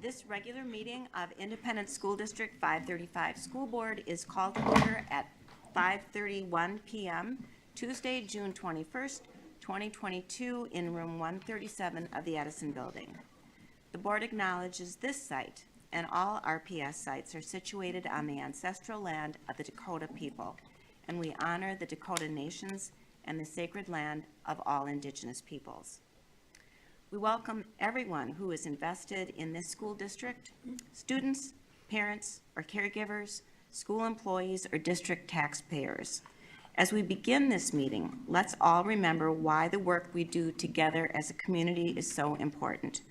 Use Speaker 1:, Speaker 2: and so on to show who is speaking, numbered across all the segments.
Speaker 1: This regular meeting of Independent School District 535 School Board is called to order at 5:31 p.m. Tuesday, June 21st, 2022, in room 137 of the Edison Building. The board acknowledges this site and all RPS sites are situated on the ancestral land of the Dakota people, and we honor the Dakota nations and the sacred land of all Indigenous peoples. We welcome everyone who is invested in this school district, students, parents, or caregivers, school employees, or district taxpayers. As we begin this meeting, let's all remember why the work we do together as a community is so important.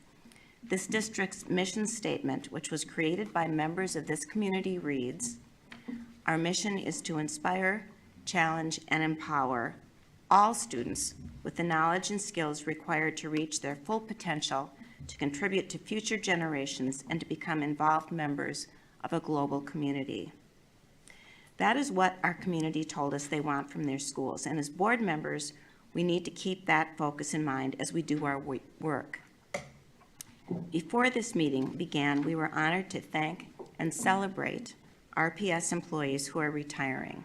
Speaker 1: This district's mission statement, which was created by members of this community, reads, "Our mission is to inspire, challenge, and empower all students with the knowledge and skills required to reach their full potential, to contribute to future generations, and to become involved members of a global community." That is what our community told us they want from their schools, and as board members, we need to keep that focus in mind as we do our work. Before this meeting began, we were honored to thank and celebrate RPS employees who are retiring.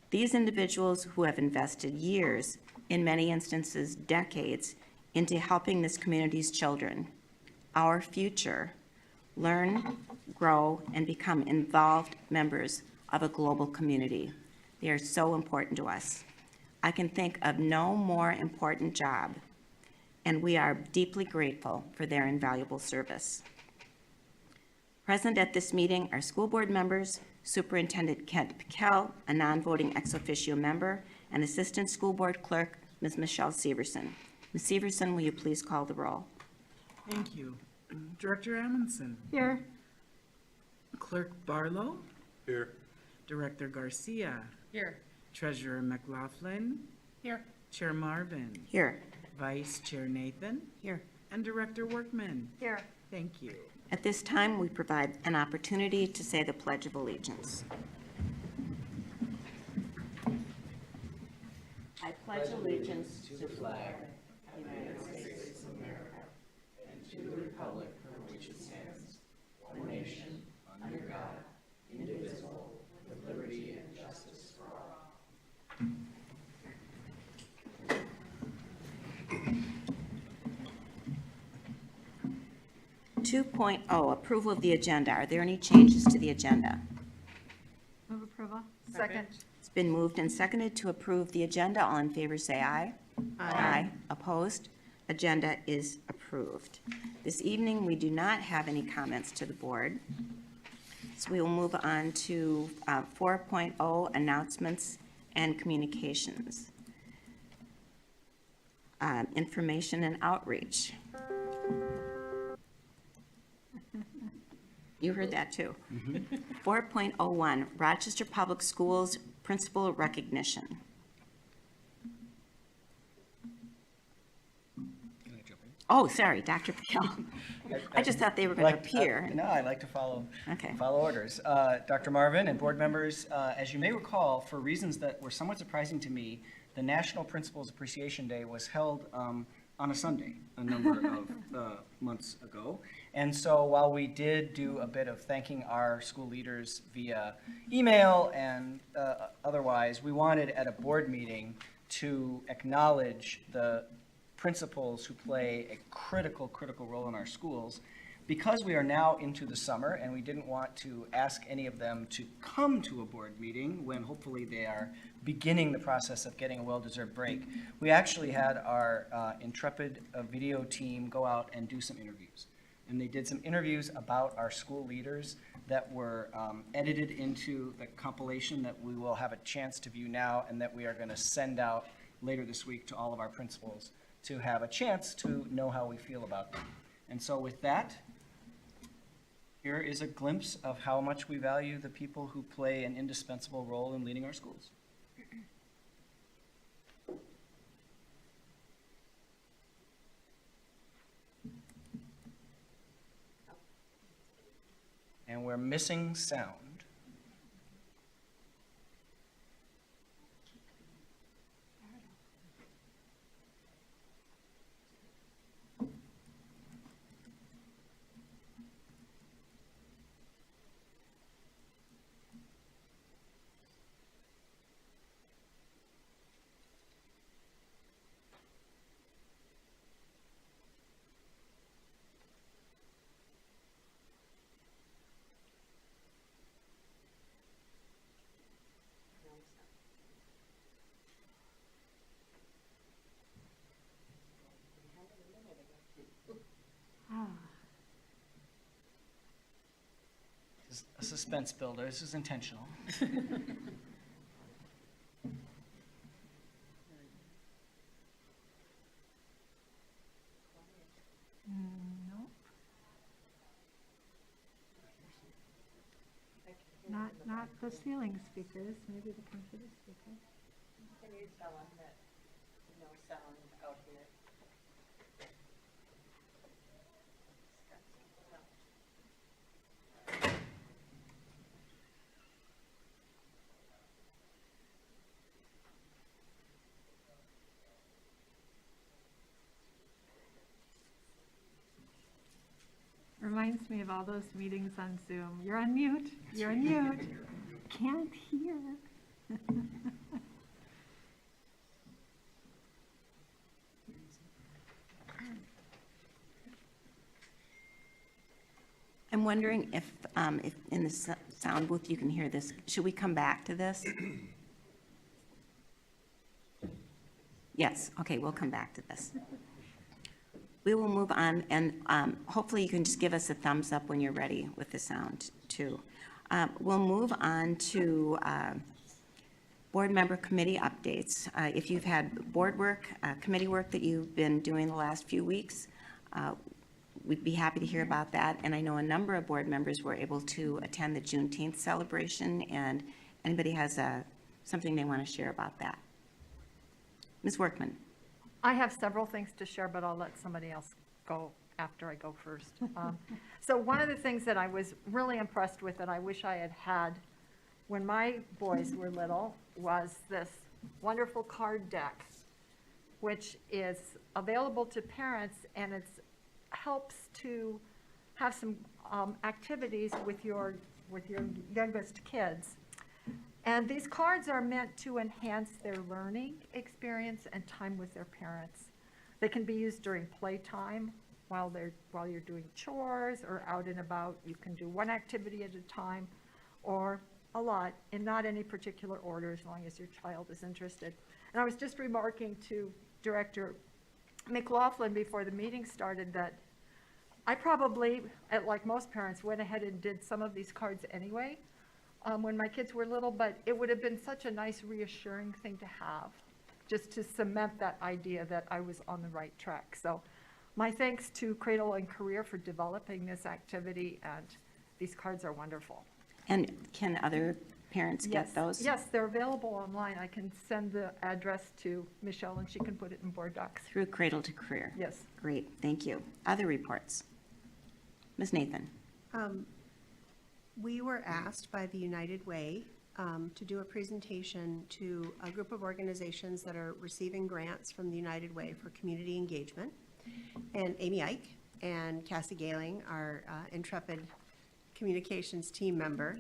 Speaker 1: These individuals who have invested years, in many instances decades, into helping this community's children, our future, learn, grow, and become involved members of a global community. They are so important to us. I can think of no more important job, and we are deeply grateful for their invaluable service. Present at this meeting are school board members, Superintendent Kent Piquel, a non-voting ex officio member, and Assistant School Board Clerk, Ms. Michelle Severson. Ms. Severson, will you please call the roll?
Speaker 2: Thank you. Director Amundson.
Speaker 3: Here.
Speaker 2: Clerk Barlow.
Speaker 4: Here.
Speaker 2: Director Garcia.
Speaker 3: Here.
Speaker 2: Treasurer McLaughlin.
Speaker 3: Here.
Speaker 2: Chair Marvin.
Speaker 1: Here.
Speaker 2: Vice Chair Nathan.
Speaker 1: Here.
Speaker 2: And Director Workman.
Speaker 3: Here.
Speaker 2: Thank you.
Speaker 1: At this time, we provide an opportunity to say the Pledge of Allegiance. I pledge allegiance to the flag of the United States of America and to the republic for which it stands, one nation, under God, indivisible, with liberty and justice for all. 2.0, approval of the agenda. Are there any changes to the agenda?
Speaker 3: Move approval. Second.
Speaker 1: It's been moved and seconded to approve the agenda. All in favor say aye. Aye. Opposed? Agenda is approved. This evening, we do not have any comments to the board. So we will move on to 4.0, announcements and communications. Information and outreach. You heard that too. 4.01, Rochester Public Schools Principal Recognition.
Speaker 4: Can I jump in?
Speaker 1: Oh, sorry, Dr. Piquel. I just thought they were going to appear.
Speaker 5: No, I like to follow
Speaker 1: Okay.
Speaker 5: orders. Dr. Marvin and board members, as you may recall, for reasons that were somewhat surprising to me, the National Principals Appreciation Day was held on a Sunday a number of months ago. And so while we did do a bit of thanking our school leaders via email and otherwise, we wanted at a board meeting to acknowledge the principals who play a critical role in our schools. Because we are now into the summer and we didn't want to ask any of them to come to a board meeting when hopefully they are beginning the process of getting a well-deserved break, we actually had our intrepid video team go out and do some interviews. And they did some interviews about our school leaders that were edited into the compilation that we will have a chance to view now and that we are going to send out later this week to all of our principals to have a chance to know how we feel about them. And so with that, here is a glimpse of how much we value the people who play an indispensable role in leading our schools. And we're missing sound. is a suspense builder. This is intentional.
Speaker 3: Nope. Not the ceiling speakers, maybe the computer speakers.
Speaker 1: Can you tell them that no sound out here?
Speaker 3: Reminds me of all those meetings on Zoom. You're on mute, you're on mute. Can't hear.
Speaker 1: I'm wondering if in the sound booth you can hear this. Should we come back to this? Yes, okay, we'll come back to this. We will move on, and hopefully you can just give us a thumbs up when you're ready with the sound, too. We'll move on to board member committee updates. If you've had board work, committee work that you've been doing the last few weeks, we'd be happy to hear about that. And I know a number of board members were able to attend the Juneteenth celebration, and anybody has something they want to share about that. Ms. Workman.
Speaker 3: I have several things to share, but I'll let somebody else go after I go first. So one of the things that I was really impressed with that I wish I had had when my boys were little was this wonderful card deck, which is available to parents, and it helps to have some activities with your youngest kids. And these cards are meant to enhance their learning experience and time with their parents. They can be used during playtime while you're doing chores or out and about. You can do one activity at a time or a lot in not any particular order as long as your child is interested. And I was just remarking to Director McLaughlin before the meeting started that I probably, like most parents, went ahead and did some of these cards anyway when my kids were little, but it would have been such a nice reassuring thing to have, just to cement that idea that I was on the right track. So my thanks to Cradle and Career for developing this activity, and these cards are wonderful.
Speaker 1: And can other parents get those?
Speaker 3: Yes, they're available online. I can send the address to Michelle and she can put it in board docs.
Speaker 1: Through Cradle to Career?
Speaker 3: Yes.
Speaker 1: Great, thank you. Other reports? Ms. Nathan?
Speaker 4: We were asked by the United Way to do a presentation to a group of organizations that are receiving grants from the United Way for community engagement. And Amy Ike and Cassie Galing, our intrepid communications team member,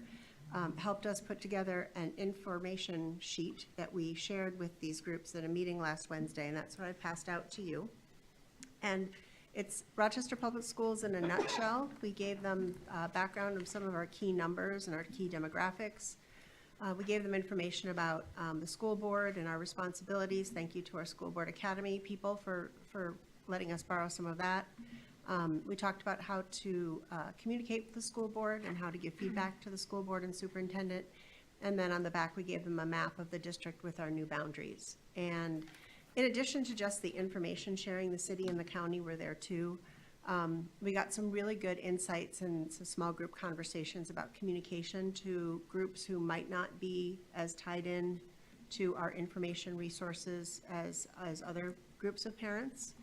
Speaker 4: helped us put together an information sheet that we shared with these groups at a meeting last Wednesday, and that's what I passed out to you. And it's Rochester Public Schools in a nutshell. We gave them background of some of our key numbers and our key demographics. We gave them information about the school board and our responsibilities. Thank you to our School Board Academy people for letting us borrow some of that. We talked about how to communicate with the school board and how to give feedback to the school board and superintendent. And then on the back, we gave them a map of the district with our new boundaries. And in addition to just the information sharing, the city and the county were there too. We got some really good insights and some small group conversations about communication to groups who might not be as tied in to our information resources as other groups of parents.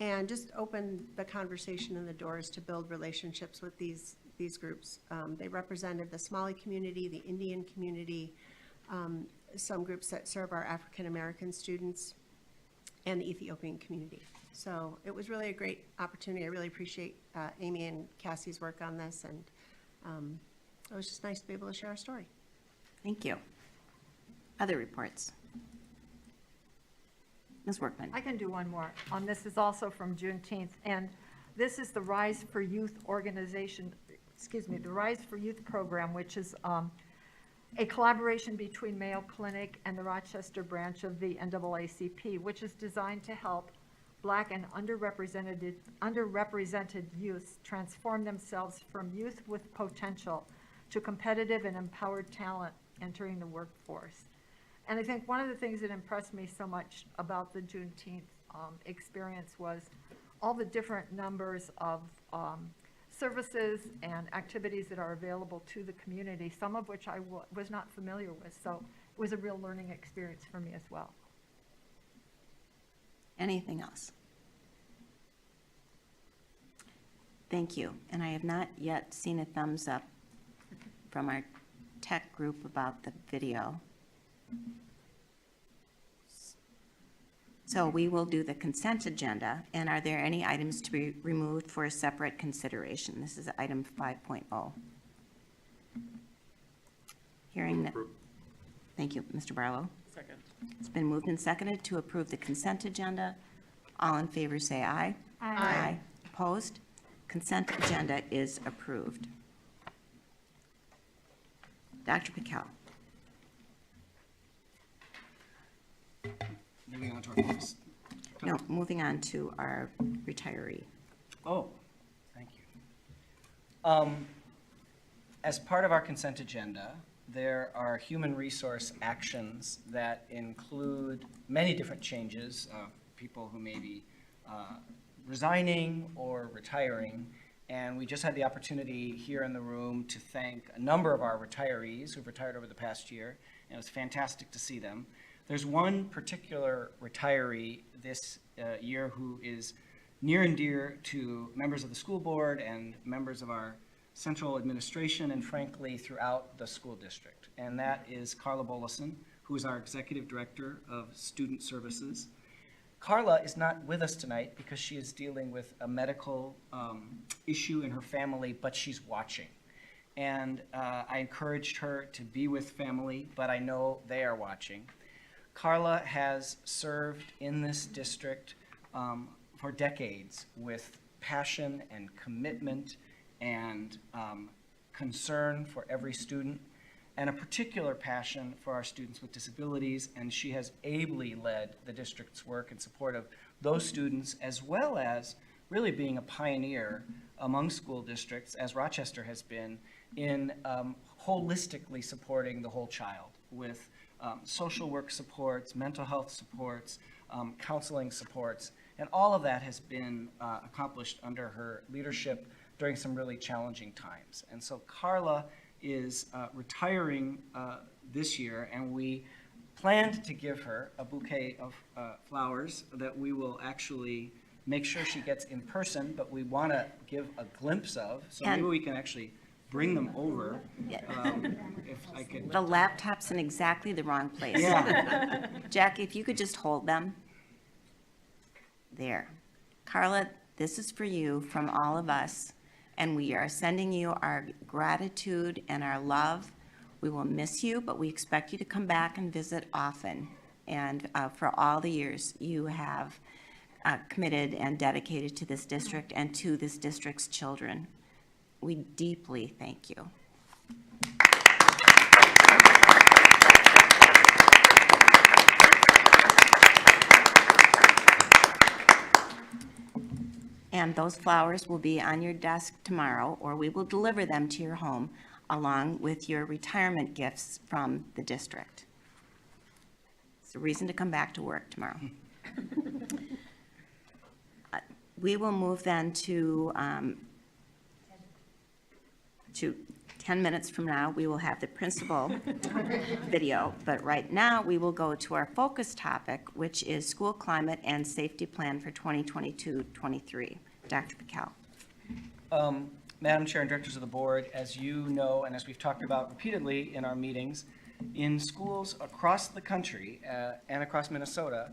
Speaker 4: And just open the conversation and the doors to build relationships with these groups. They represented the Somali community, the Indian community, some groups that serve our African American students, and the Ethiopian community. So it was really a great opportunity. I really appreciate Amy and Cassie's work on this, and it was just nice to be able to share our story.
Speaker 1: Thank you. Other reports? Ms. Workman?
Speaker 3: I can do one more. This is also from Juneteenth, and this is the Rise for Youth organization, the Rise for Youth program, which is a collaboration between Mayo Clinic and the Rochester branch of the NAACP, which is designed to help Black and underrepresented youths transform themselves from youth with potential to competitive and empowered talent entering the workforce. And I think one of the things that impressed me so much about the Juneteenth experience was all the different numbers of services and activities that are available to the community, some of which I was not familiar with. So it was a real learning experience for me as well.
Speaker 1: Anything else? Thank you. And I have not yet seen a thumbs up from our tech group about the video. So we will do the consent agenda. And are there any items to be removed for a separate consideration? This is item 5.0. Hearing that. Thank you, Mr. Barlow.
Speaker 2: Second.
Speaker 1: It's been moved and seconded to approve the consent agenda. All in favor say aye.
Speaker 3: Aye.
Speaker 1: Opposed? Consent agenda is approved. Dr. Piquel.
Speaker 5: Moving on to our focus.
Speaker 1: No, moving on to our retiree.
Speaker 5: Oh, thank you. As part of our consent agenda, there are human resource actions that include many different changes, people who may be resigning or retiring. And we just had the opportunity here in the room to thank a number of our retirees who've retired over the past year, and it was fantastic to see them. There's one particular retiree this year who is near and dear to members of the school board and members of our central administration and frankly throughout the school district. And that is Carla Bolison, who is our Executive Director of Student Services. Carla is not with us tonight because she is dealing with a medical issue in her family, but she's watching. And I encouraged her to be with family, but I know they are watching. Carla has served in this district for decades with passion and commitment and concern for every student, and a particular passion for our students with disabilities, and she has ably led the district's work in support of those students, as well as really being a pioneer among school districts, as Rochester has been, in holistically supporting the whole child with social work supports, mental health supports, counseling supports, and all of that has been accomplished under her leadership during some really challenging times. And so Carla is retiring this year, and we planned to give her a bouquet of flowers that we will actually make sure she gets in person, but we want to give a glimpse of, so maybe we can actually bring them over. If I could.
Speaker 1: The laptop's in exactly the wrong place.
Speaker 5: Yeah.
Speaker 1: Jackie, if you could just hold them. There. Carla, this is for you from all of us, and we are sending you our gratitude and our love. We will miss you, but we expect you to come back and visit often. And for all the years you have committed and dedicated to this district and to this district's children. We deeply thank you. And those flowers will be on your desk tomorrow, or we will deliver them to your home along with your retirement gifts from the district. It's a reason to come back to work tomorrow. We will move then to 10 minutes from now, we will have the principal video. But right now, we will go to our focus topic, which is school climate and safety plan for 2022-23. Dr. Piquel.
Speaker 5: Madam Chair and Directors of the Board, as you know, and as we've talked about repeatedly in our meetings, in schools across the country and across Minnesota,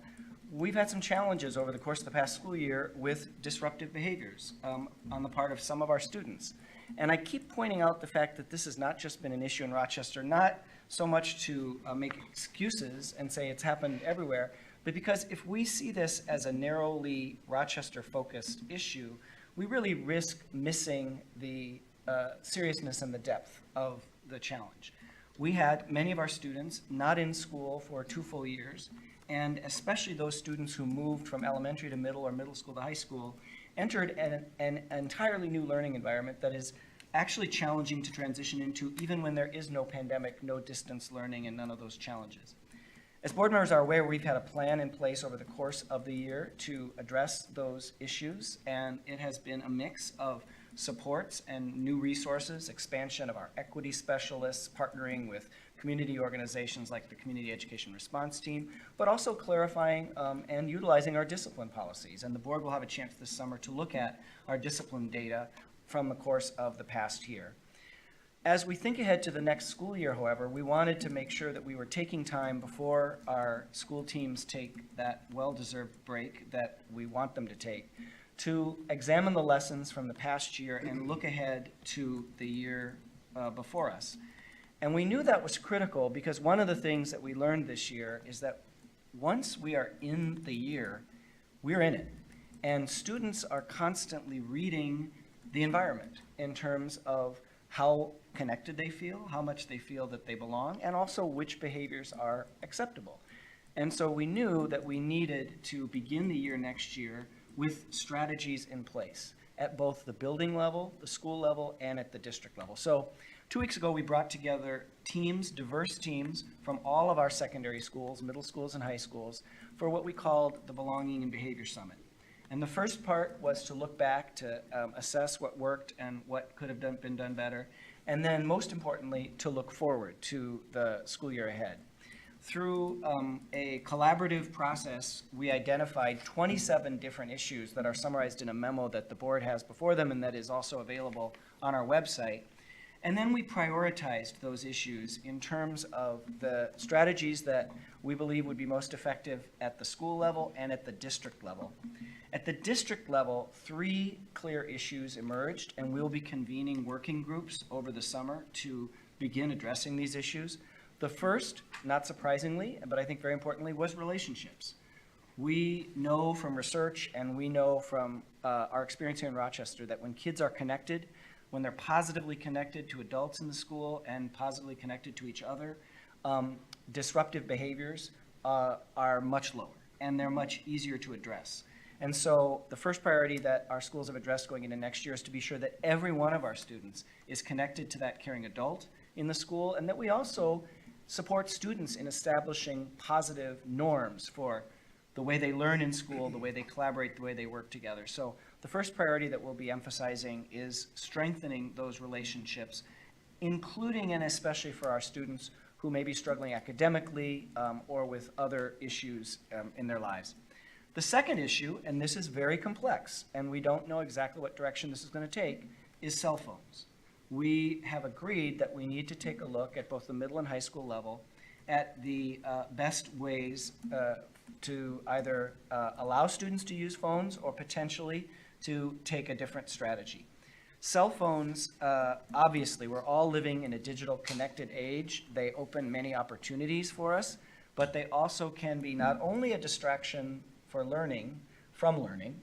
Speaker 5: we've had some challenges over the course of the past school year with disruptive behaviors on the part of some of our students. And I keep pointing out the fact that this has not just been an issue in Rochester, not so much to make excuses and say it's happened everywhere, but because if we see this as a narrowly Rochester-focused issue, we really risk missing the seriousness and the depth of the challenge. We had many of our students not in school for 2 full years, and especially those students who moved from elementary to middle or middle school to high school, entered an entirely new learning environment that is actually challenging to transition into, even when there is no pandemic, no distance learning, and none of those challenges. As board members are aware, we've had a plan in place over the course of the year to address those issues, and it has been a mix of supports and new resources, expansion of our equity specialists, partnering with community organizations like the Community Education Response Team, but also clarifying and utilizing our discipline policies. And the board will have a chance this summer to look at our discipline data from the course of the past year. As we think ahead to the next school year, however, we wanted to make sure that we were taking time before our school teams take that well-deserved break that we want them to take, to examine the lessons from the past year and look ahead to the year before us. And we knew that was critical because one of the things that we learned this year is that once we are in the year, we're in it. And students are constantly reading the environment in terms of how connected they feel, how much they feel that they belong, and also which behaviors are acceptable. And so we knew that we needed to begin the year next year with strategies in place at both the building level, the school level, and at the district level. So 2 weeks ago, we brought together teams, diverse teams from all of our secondary schools, middle schools, and high schools for what we called the Belonging and Behavior Summit. And the first part was to look back to assess what worked and what could have been done better. And then most importantly, to look forward to the school year ahead. Through a collaborative process, we identified 27 different issues that are summarized in a memo that the board has before them and that is also available on our website. And then we prioritized those issues in terms of the strategies that we believe would be most effective at the school level and at the district level. At the district level, 3 clear issues emerged, and we'll be convening working groups over the summer to begin addressing these issues. The first, not surprisingly, but I think very importantly, was relationships. We know from research and we know from our experience here in Rochester that when kids are connected, when they're positively connected to adults in the school and positively connected to each other, disruptive behaviors are much lower and they're much easier to address. And so the first priority that our schools have addressed going into next year is to be sure that every one of our students is connected to that caring adult in the school, and that we also support students in establishing positive norms for the way they learn in school, the way they collaborate, the way they work together. So the first priority that we'll be emphasizing is strengthening those relationships, including and especially for our students who may be struggling academically or with other issues in their lives. The second issue, and this is very complex, and we don't know exactly what direction this is going to take, is cell phones. We have agreed that we need to take a look at both the middle and high school level at the best ways to either allow students to use phones or potentially to take a different strategy. Cell phones, obviously, we're all living in a digital connected age. They open many opportunities for us, but they also can be not only a distraction for learning, from learning,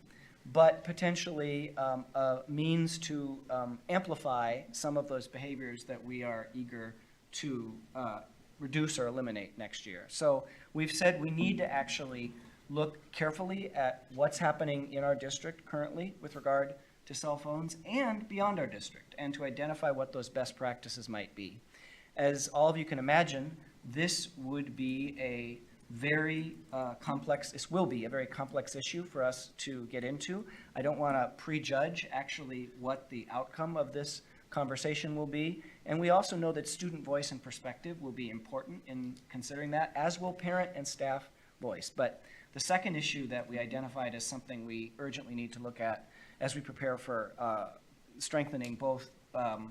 Speaker 5: but potentially a means to amplify some of those behaviors that we are eager to reduce or eliminate next year. So we've said we need to actually look carefully at what's happening in our district currently with regard to cell phones and beyond our district, and to identify what those best practices might be. As all of you can imagine, this would be a very complex, this will be a very complex issue for us to get into. I don't want to prejudge actually what the outcome of this conversation will be. And we also know that student voice and perspective will be important in considering that, as will parent and staff voice. But the second issue that we identified as something we urgently need to look at as we prepare for strengthening both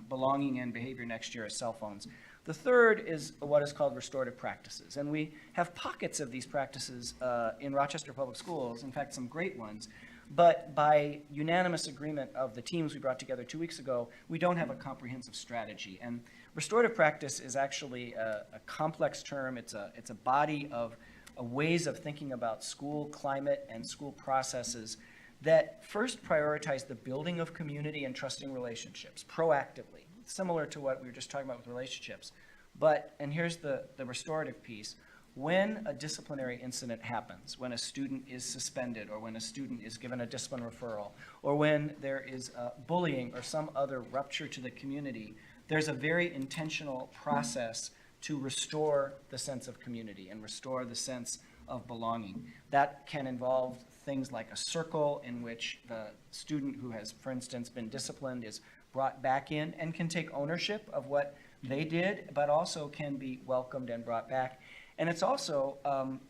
Speaker 5: belonging and behavior next year is cell phones. The third is what is called restorative practices. And we have pockets of these practices in Rochester Public Schools, in fact, some great ones. But by unanimous agreement of the teams we brought together 2 weeks ago, we don't have a comprehensive strategy. And restorative practice is actually a complex term. It's a body of ways of thinking about school climate and school processes that first prioritize the building of community and trusting relationships proactively, similar to what we were just talking about with relationships. But, and here's the restorative piece, when a disciplinary incident happens, when a student is suspended, or when a student is given a discipline referral, or when there is bullying or some other rupture to the community, there's a very intentional process to restore the sense of community and restore the sense of belonging. That can involve things like a circle in which the student who has, for instance, been disciplined is brought back in and can take ownership of what they did, but also can be welcomed and brought back. And it's also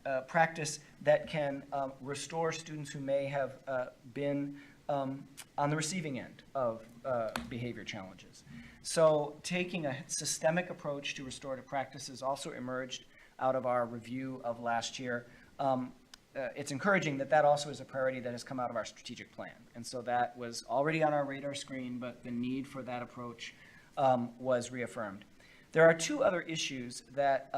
Speaker 5: a practice that can restore students who may have been on the receiving end of behavior challenges. So taking a systemic approach to restorative practices also emerged out of our review of last year. It's encouraging that that also is a priority that has come out of our strategic plan. And so that was already on our radar screen, but the need for that approach was reaffirmed. There are two other issues that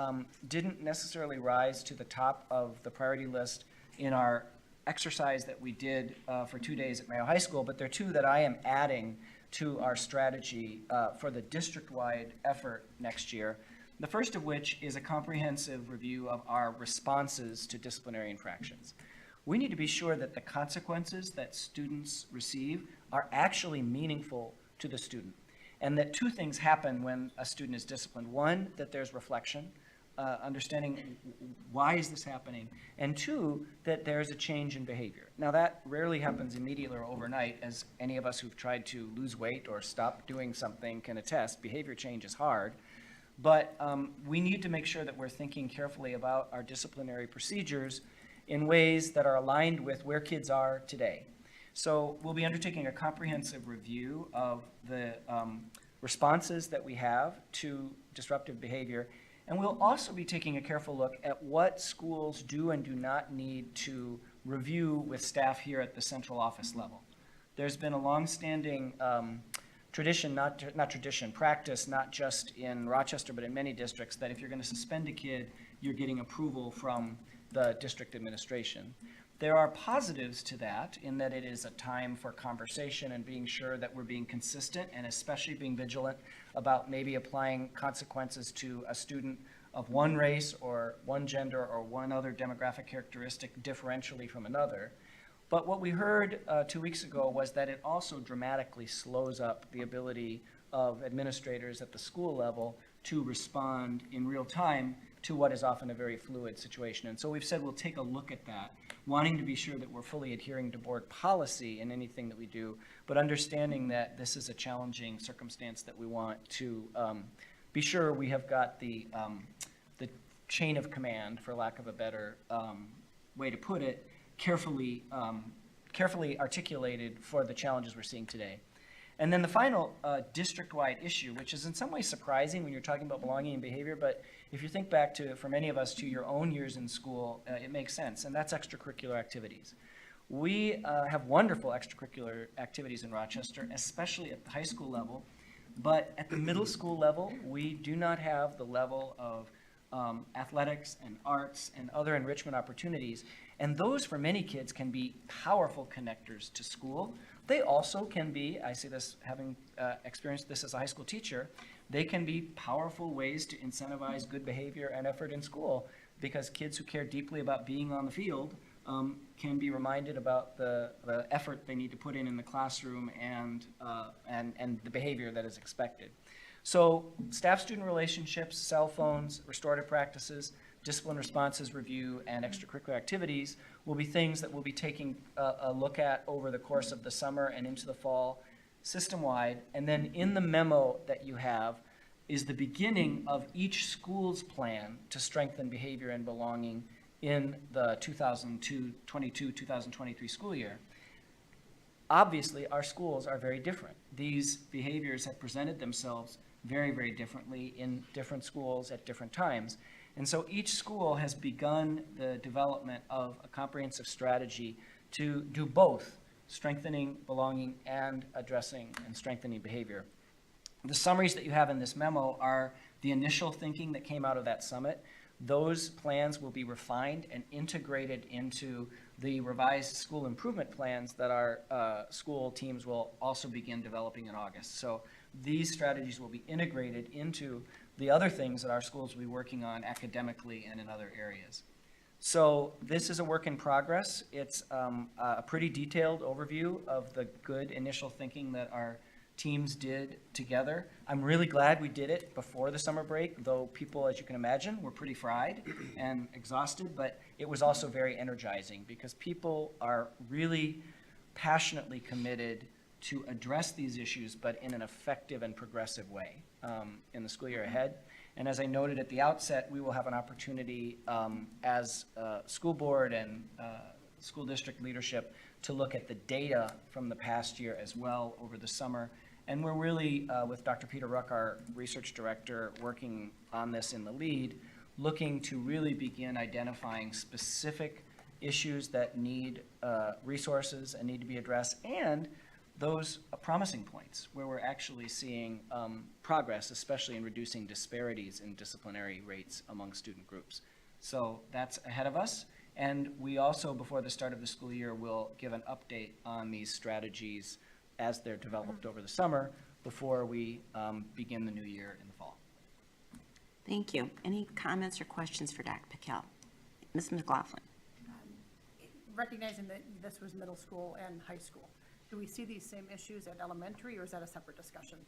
Speaker 5: didn't necessarily rise to the top of the priority list in our exercise that we did for 2 days at Mayo High School, but they're two that I am adding to our strategy for the district-wide effort next year. The first of which is a comprehensive review of our responses to disciplinary infractions. We need to be sure that the consequences that students receive are actually meaningful to the student, and that two things happen when a student is disciplined. One, that there's reflection, understanding why is this happening, and two, that there's a change in behavior. Now that rarely happens immediately or overnight, as any of us who've tried to lose weight or stop doing something can attest. Behavior change is hard, but we need to make sure that we're thinking carefully about our disciplinary procedures in ways that are aligned with where kids are today. So we'll be undertaking a comprehensive review of the responses that we have to disruptive behavior. And we'll also be taking a careful look at what schools do and do not need to review with staff here at the central office level. There's been a longstanding tradition, practice, not just in Rochester, but in many districts, that if you're going to suspend a kid, you're getting approval from the district administration. There are positives to that in that it is a time for conversation and being sure that we're being consistent, and especially being vigilant about maybe applying consequences to a student of one race or one gender or one other demographic characteristic differentially from another. But what we heard 2 weeks ago was that it also dramatically slows up the ability of administrators at the school level to respond in real time to what is often a very fluid situation. And so we've said we'll take a look at that, wanting to be sure that we're fully adhering to board policy in anything that we do, but understanding that this is a challenging circumstance that we want to be sure we have got the chain of command, for lack of a better way to put it, carefully articulated for the challenges we're seeing today. And then the final district-wide issue, which is in some ways surprising when you're talking about belonging and behavior, but if you think back to, for many of us, to your own years in school, it makes sense, and that's extracurricular activities. We have wonderful extracurricular activities in Rochester, especially at the high school level, but at the middle school level, we do not have the level of athletics and arts and other enrichment opportunities, and those for many kids can be powerful connectors to school. They also can be, I see this having experienced this as a high school teacher, they can be powerful ways to incentivize good behavior and effort in school, because kids who care deeply about being on the field can be reminded about the effort they need to put in the classroom and the behavior that is expected. So staff-student relationships, cell phones, restorative practices, discipline responses review, and extracurricular activities will be things that we'll be taking a look at over the course of the summer and into the fall, system-wide. And then in the memo that you have is the beginning of each school's plan to strengthen behavior and belonging in the 2022-2023 school year. Obviously, our schools are very different. These behaviors have presented themselves very, very differently in different schools at different times. And so each school has begun the development of a comprehensive strategy to do both strengthening belonging and addressing and strengthening behavior. The summaries that you have in this memo are the initial thinking that came out of that summit. Those plans will be refined and integrated into the revised school improvement plans that our school teams will also begin developing in August. So these strategies will be integrated into the other things that our schools will be working on academically and in other areas. So this is a work in progress. It's a pretty detailed overview of the good initial thinking that our teams did together. I'm really glad we did it before the summer break, though people, as you can imagine, were pretty fried and exhausted, but it was also very energizing because people are really passionately committed to address these issues, but in an effective and progressive way in the school year ahead. And as I noted at the outset, we will have an opportunity as school board and school district leadership to look at the data from the past year as well over the summer. And we're really, with Dr. Peter Ruck, our research director, working on this in the lead, looking to really begin identifying specific issues that need resources and need to be addressed, and those promising points where we're actually seeing progress, especially in reducing disparities in disciplinary rates among student groups. So that's ahead of us. And we also, before the start of the school year, will give an update on these strategies as they're developed over the summer before we begin the new year in the fall.
Speaker 1: Thank you. Any comments or questions for Dr. Piquel? Ms. McLaughlin?
Speaker 6: Recognizing that this was middle school and high school, do we see these same issues at elementary, or is that a separate discussion?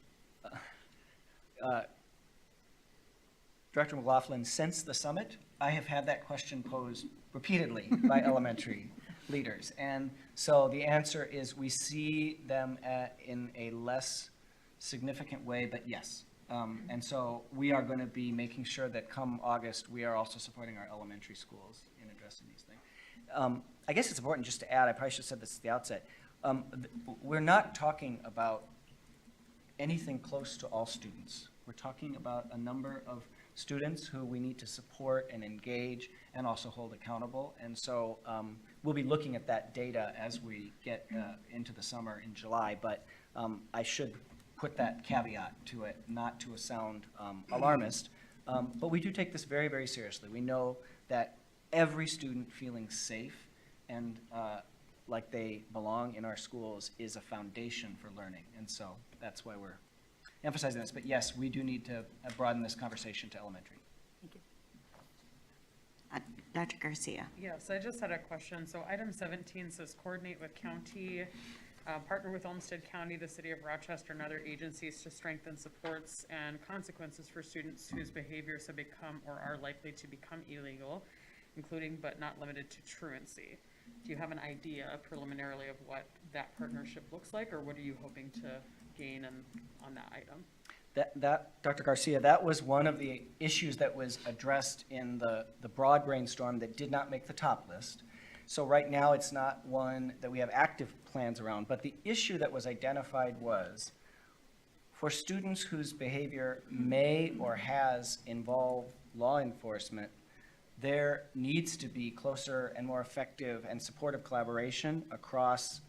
Speaker 5: Director McLaughlin, since the summit, I have had that question posed repeatedly by elementary leaders. And so the answer is we see them in a less significant way, but yes. And so we are going to be making sure that come August, we are also supporting our elementary schools in addressing these things. I guess it's important just to add, I probably should have said this at the outset, we're not talking about anything close to all students. We're talking about a number of students who we need to support and engage and also hold accountable. And so we'll be looking at that data as we get into the summer in July. But I should put that caveat to it, not to sound alarmist. But we do take this very, very seriously. We know that every student feeling safe and like they belong in our schools is a foundation for learning. And so that's why we're emphasizing this. But yes, we do need to broaden this conversation to elementary.
Speaker 6: Thank you.
Speaker 1: Dr. Garcia?
Speaker 7: Yes, I just had a question. So item 17 says coordinate with county, partner with Olmsted County, the city of Rochester, and other agencies to strengthen supports and consequences for students whose behaviors have become or are likely to become illegal, including but not limited to truancy. Do you have an idea preliminarily of what that partnership looks like, or what are you hoping to gain on that item?
Speaker 5: That, Dr. Garcia, that was one of the issues that was addressed in the broad brainstorm that did not make the top list. So right now, it's not one that we have active plans around, but the issue that was identified was for students whose behavior may or has involved law enforcement, there needs to be closer and more effective and supportive collaboration across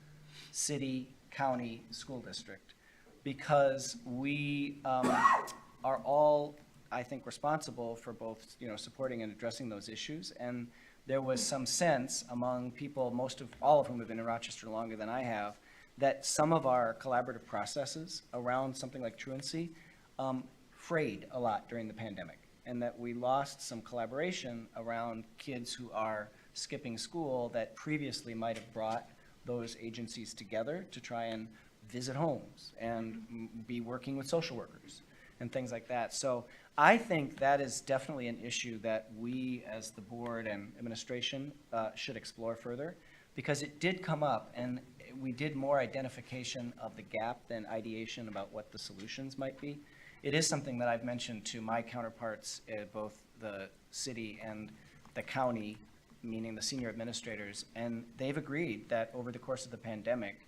Speaker 5: city, county, school district, because we are all, I think, responsible for both, supporting and addressing those issues. And there was some sense among people, all of whom have been in Rochester longer than I have, that some of our collaborative processes around something like truancy frayed a lot during the pandemic, and that we lost some collaboration around kids who are skipping school that previously might have brought those agencies together to try and visit homes and be working with social workers and things like that. So I think that is definitely an issue that we as the board and administration should explore further, because it did come up and we did more identification of the gap than ideation about what the solutions might be. It is something that I've mentioned to my counterparts at both the city and the county, meaning the senior administrators, and they've agreed that over the course of the pandemic,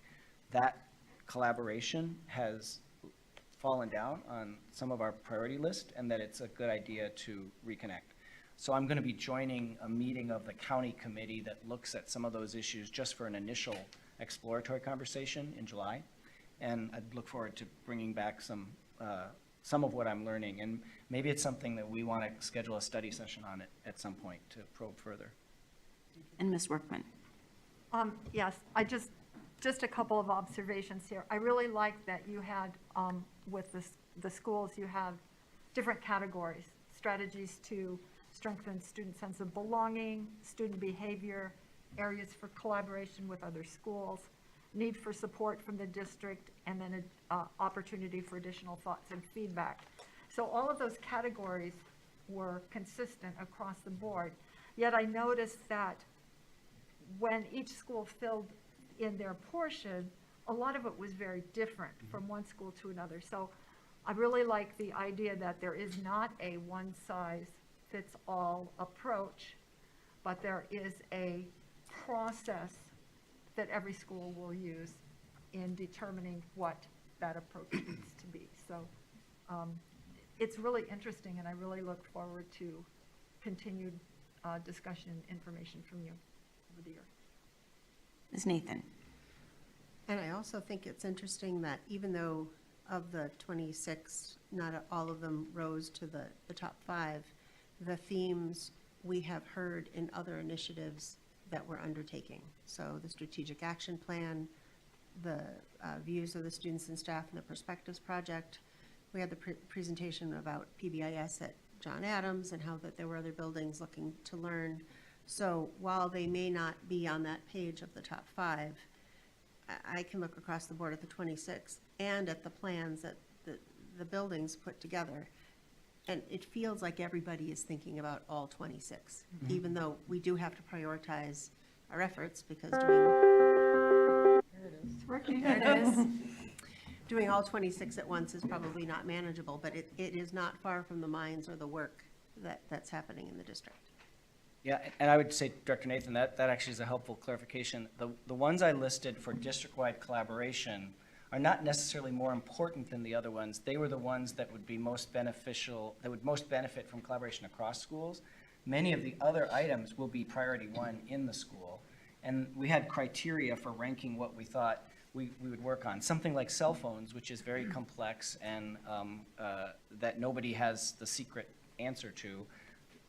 Speaker 5: that collaboration has fallen down on some of our priority list, and that it's a good idea to reconnect. So I'm going to be joining a meeting of the county committee that looks at some of those issues just for an initial exploratory conversation in July, and I'd look forward to bringing back some of what I'm learning, and maybe it's something that we want to schedule a study session on it at some point to probe further.
Speaker 1: And Ms. Workman?
Speaker 3: Yes, just a couple of observations here. I really like that you had, with the schools, you have different categories, strategies to strengthen student sense of belonging, student behavior, areas for collaboration with other schools, need for support from the district, and then an opportunity for additional thoughts and feedback. So all of those categories were consistent across the board. Yet I noticed that when each school filled in their portion, a lot of it was very different from one school to another. So I really like the idea that there is not a one-size-fits-all approach, but there is a process that every school will use in determining what that approach needs to be. So it's really interesting, and I really look forward to continued discussion and information from you over the year.
Speaker 1: Ms. Nathan?
Speaker 4: And I also think it's interesting that even though of the 26, not all of them rose to the top 5, the themes we have heard in other initiatives that we're undertaking. So the strategic action plan, the views of the students and staff in the Perspectives Project. We had the presentation about PBIS at John Adams and how that there were other buildings looking to learn. So while they may not be on that page of the top 5, I can look across the board at the 26 and at the plans that the buildings put together. And it feels like everybody is thinking about all 26, even though we do have to prioritize our efforts because doing all 26 at once is probably not manageable, but it is not far from the minds or the work that's happening in the district.
Speaker 5: Yeah, and I would say, Director Nathan, that actually is a helpful clarification. The ones I listed for district-wide collaboration are not necessarily more important than the other ones. They were the ones that would be most beneficial, that would most benefit from collaboration across schools. Many of the other items will be priority 1 in the school. And we had criteria for ranking what we thought we would work on. Something like cell phones, which is very complex and that nobody has the secret answer to.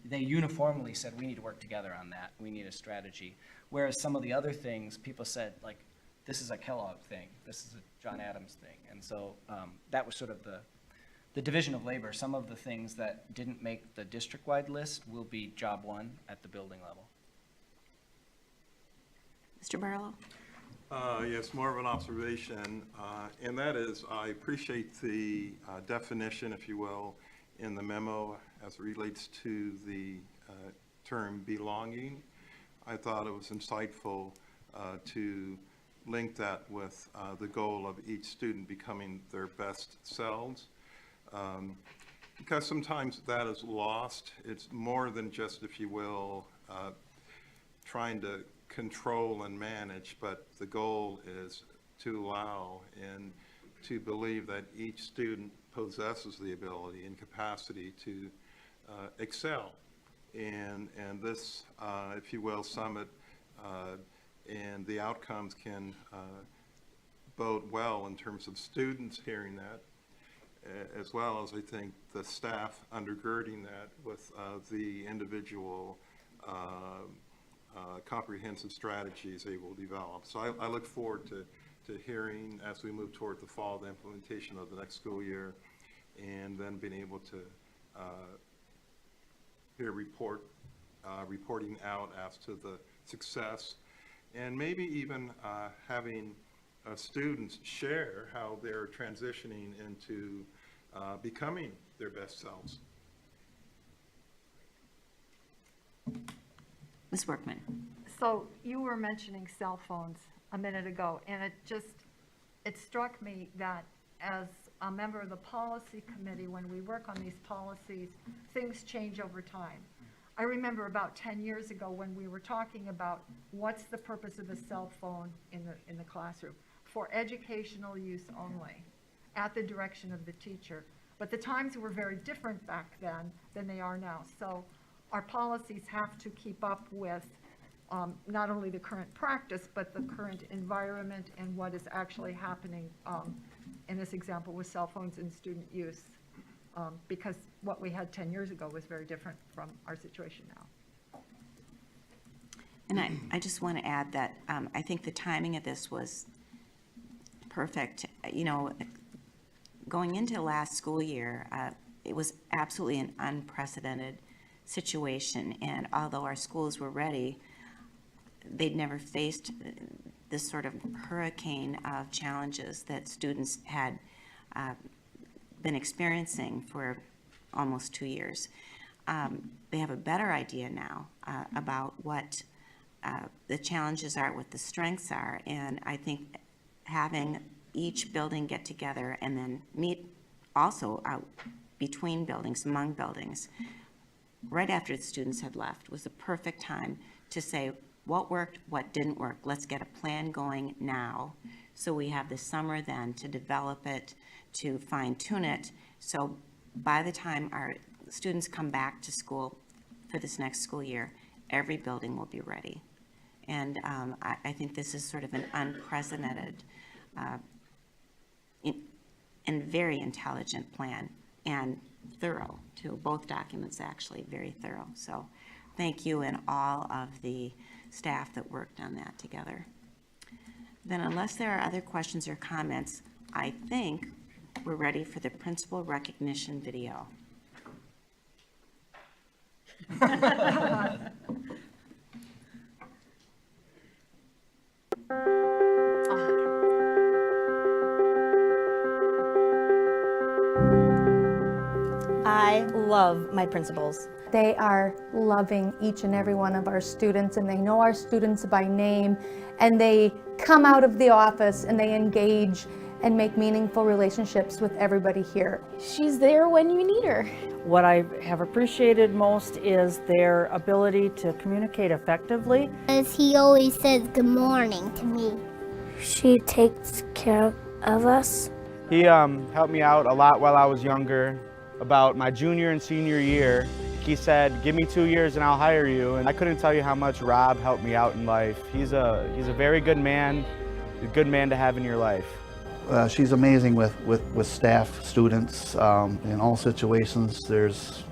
Speaker 5: They uniformly said, we need to work together on that. We need a strategy. Whereas some of the other things, people said, like, this is a Kellogg thing. This is a John Adams thing. And so that was sort of the division of labor. Some of the things that didn't make the district-wide list will be job 1 at the building level.
Speaker 1: Mr. Barlow?
Speaker 8: Yes, more of an observation, and that is I appreciate the definition, if you will, in the memo as it relates to the term belonging. I thought it was insightful to link that with the goal of each student becoming their best selves, because sometimes that is lost. It's more than just, if you will, trying to control and manage, but the goal is to allow and to believe that each student possesses the ability and capacity to excel. And this, if you will, summit and the outcomes can bode well in terms of students hearing that, as well as I think the staff undergirding that with the individual comprehensive strategies they will develop. So I look forward to hearing as we move toward the fall, the implementation of the next school year, and then being able to hear reporting out as to the success, and maybe even having students share how they're transitioning into becoming their best selves.
Speaker 1: Ms. Workman?
Speaker 3: So you were mentioning cell phones a minute ago, and it struck me that as a member of the policy committee, when we work on these policies, things change over time. I remember about 10 years ago when we were talking about what's the purpose of a cell phone in the classroom. For educational use only, at the direction of the teacher. But the times were very different back then than they are now. So our policies have to keep up with not only the current practice, but the current environment and what is actually happening in this example with cell phones and student use. Because what we had 10 years ago was very different from our situation now.
Speaker 1: And I just want to add that I think the timing of this was perfect. You know, going into last school year, it was absolutely an unprecedented situation. And although our schools were ready, they'd never faced this sort of hurricane of challenges that students had been experiencing for almost 2 years. They have a better idea now about what the challenges are, what the strengths are, and I think having each building get together and then meet also out between buildings, among buildings, right after the students had left was the perfect time to say what worked, what didn't work. Let's get a plan going now, so we have the summer then to develop it, to fine-tune it, so by the time our students come back to school for this next school year, every building will be ready. And I think this is sort of an unprecedented and very intelligent plan, and thorough too. Both documents actually very thorough. So thank you and all of the staff that worked on that together. Then unless there are other questions or comments, I think we're ready for the principal recognition video.
Speaker 9: I love my principals.
Speaker 10: They are loving each and every one of our students, and they know our students by name, and they come out of the office and they engage and make meaningful relationships with everybody here.
Speaker 9: She's there when you need her.
Speaker 11: What I have appreciated most is their ability to communicate effectively.
Speaker 12: As he always says good morning to me. She takes care of us.
Speaker 13: He helped me out a lot while I was younger. About my junior and senior year, he said, give me 2 years and I'll hire you. And I couldn't tell you how much Rob helped me out in life. He's a very good man, a good man to have in your life.
Speaker 14: She's amazing with staff, students, in all situations. There's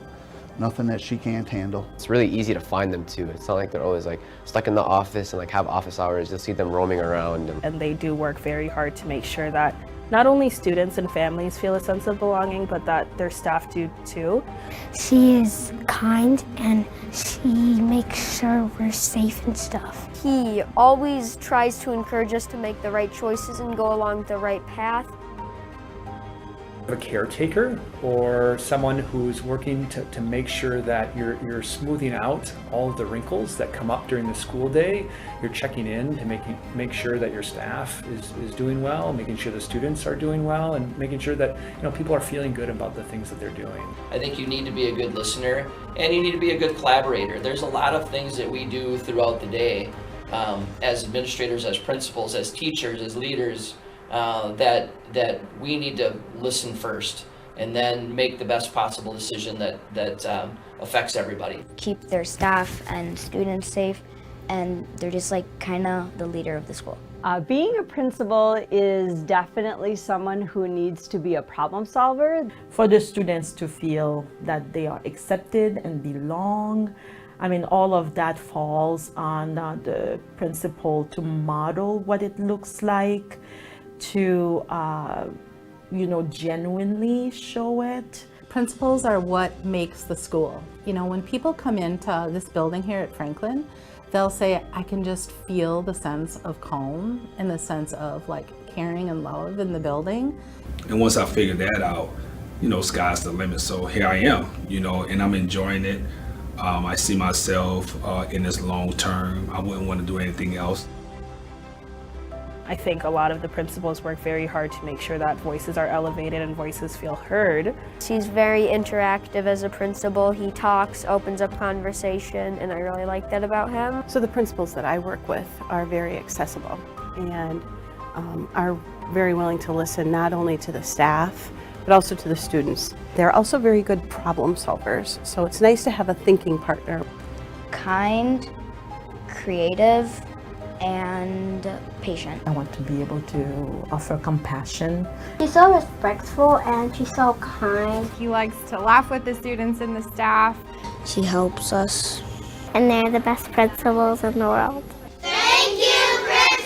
Speaker 14: nothing that she can't handle.
Speaker 15: It's really easy to find them too. It's not like they're always like stuck in the office and like have office hours. You'll see them roaming around.
Speaker 16: And they do work very hard to make sure that not only students and families feel a sense of belonging, but that their staff do too.
Speaker 12: She is kind and she makes sure we're safe and stuff.
Speaker 17: He always tries to encourage us to make the right choices and go along the right path.
Speaker 18: A caretaker or someone who's working to make sure that you're smoothing out all of the wrinkles that come up during the school day. You're checking in to make sure that your staff is doing well, making sure the students are doing well, and making sure that people are feeling good about the things that they're doing.
Speaker 19: I think you need to be a good listener and you need to be a good collaborator. There's a lot of things that we do throughout the day as administrators, as principals, as teachers, as leaders, that we need to listen first and then make the best possible decision that affects everybody.
Speaker 17: Keep their staff and students safe, and they're just like kind of the leader of the school.
Speaker 20: Being a principal is definitely someone who needs to be a problem solver.
Speaker 2: For the students to feel that they are accepted and belong, I mean, all of that falls on the principal to model what it looks like, to genuinely show it.
Speaker 21: Principals are what makes the school. When people come into this building here at Franklin, they'll say, I can just feel the sense of calm and the sense of like caring and love in the building.
Speaker 22: And once I figured that out, sky's the limit. So here I am, and I'm enjoying it. I see myself in this long term. I wouldn't want to do anything else.
Speaker 16: I think a lot of the principals work very hard to make sure that voices are elevated and voices feel heard.
Speaker 17: He's very interactive as a principal. He talks, opens up conversation, and I really like that about him.
Speaker 23: So the principals that I work with are very accessible and are very willing to listen not only to the staff, but also to the students. They're also very good problem solvers, so it's nice to have a thinking partner.
Speaker 17: Kind, creative, and patient.
Speaker 2: I want to be able to offer compassion.
Speaker 12: She's so respectful and she's so kind.
Speaker 24: He likes to laugh with the students and the staff.
Speaker 12: She helps us and they're the best principals in the world.
Speaker 4: Thank you, principals!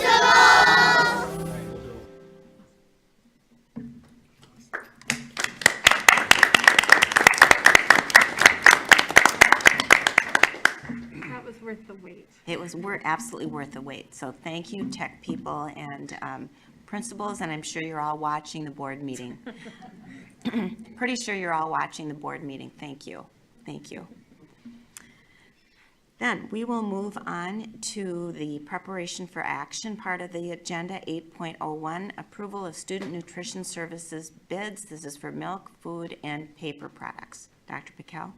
Speaker 3: That was worth the wait.
Speaker 1: It was absolutely worth the wait. So thank you, tech people and principals, and I'm sure you're all watching the board meeting. Pretty sure you're all watching the board meeting. Thank you. Thank you. Then we will move on to the preparation for action part of the agenda, 8.01, approval of student nutrition services bids. This is for milk, food, and paper products. Dr. Piquel?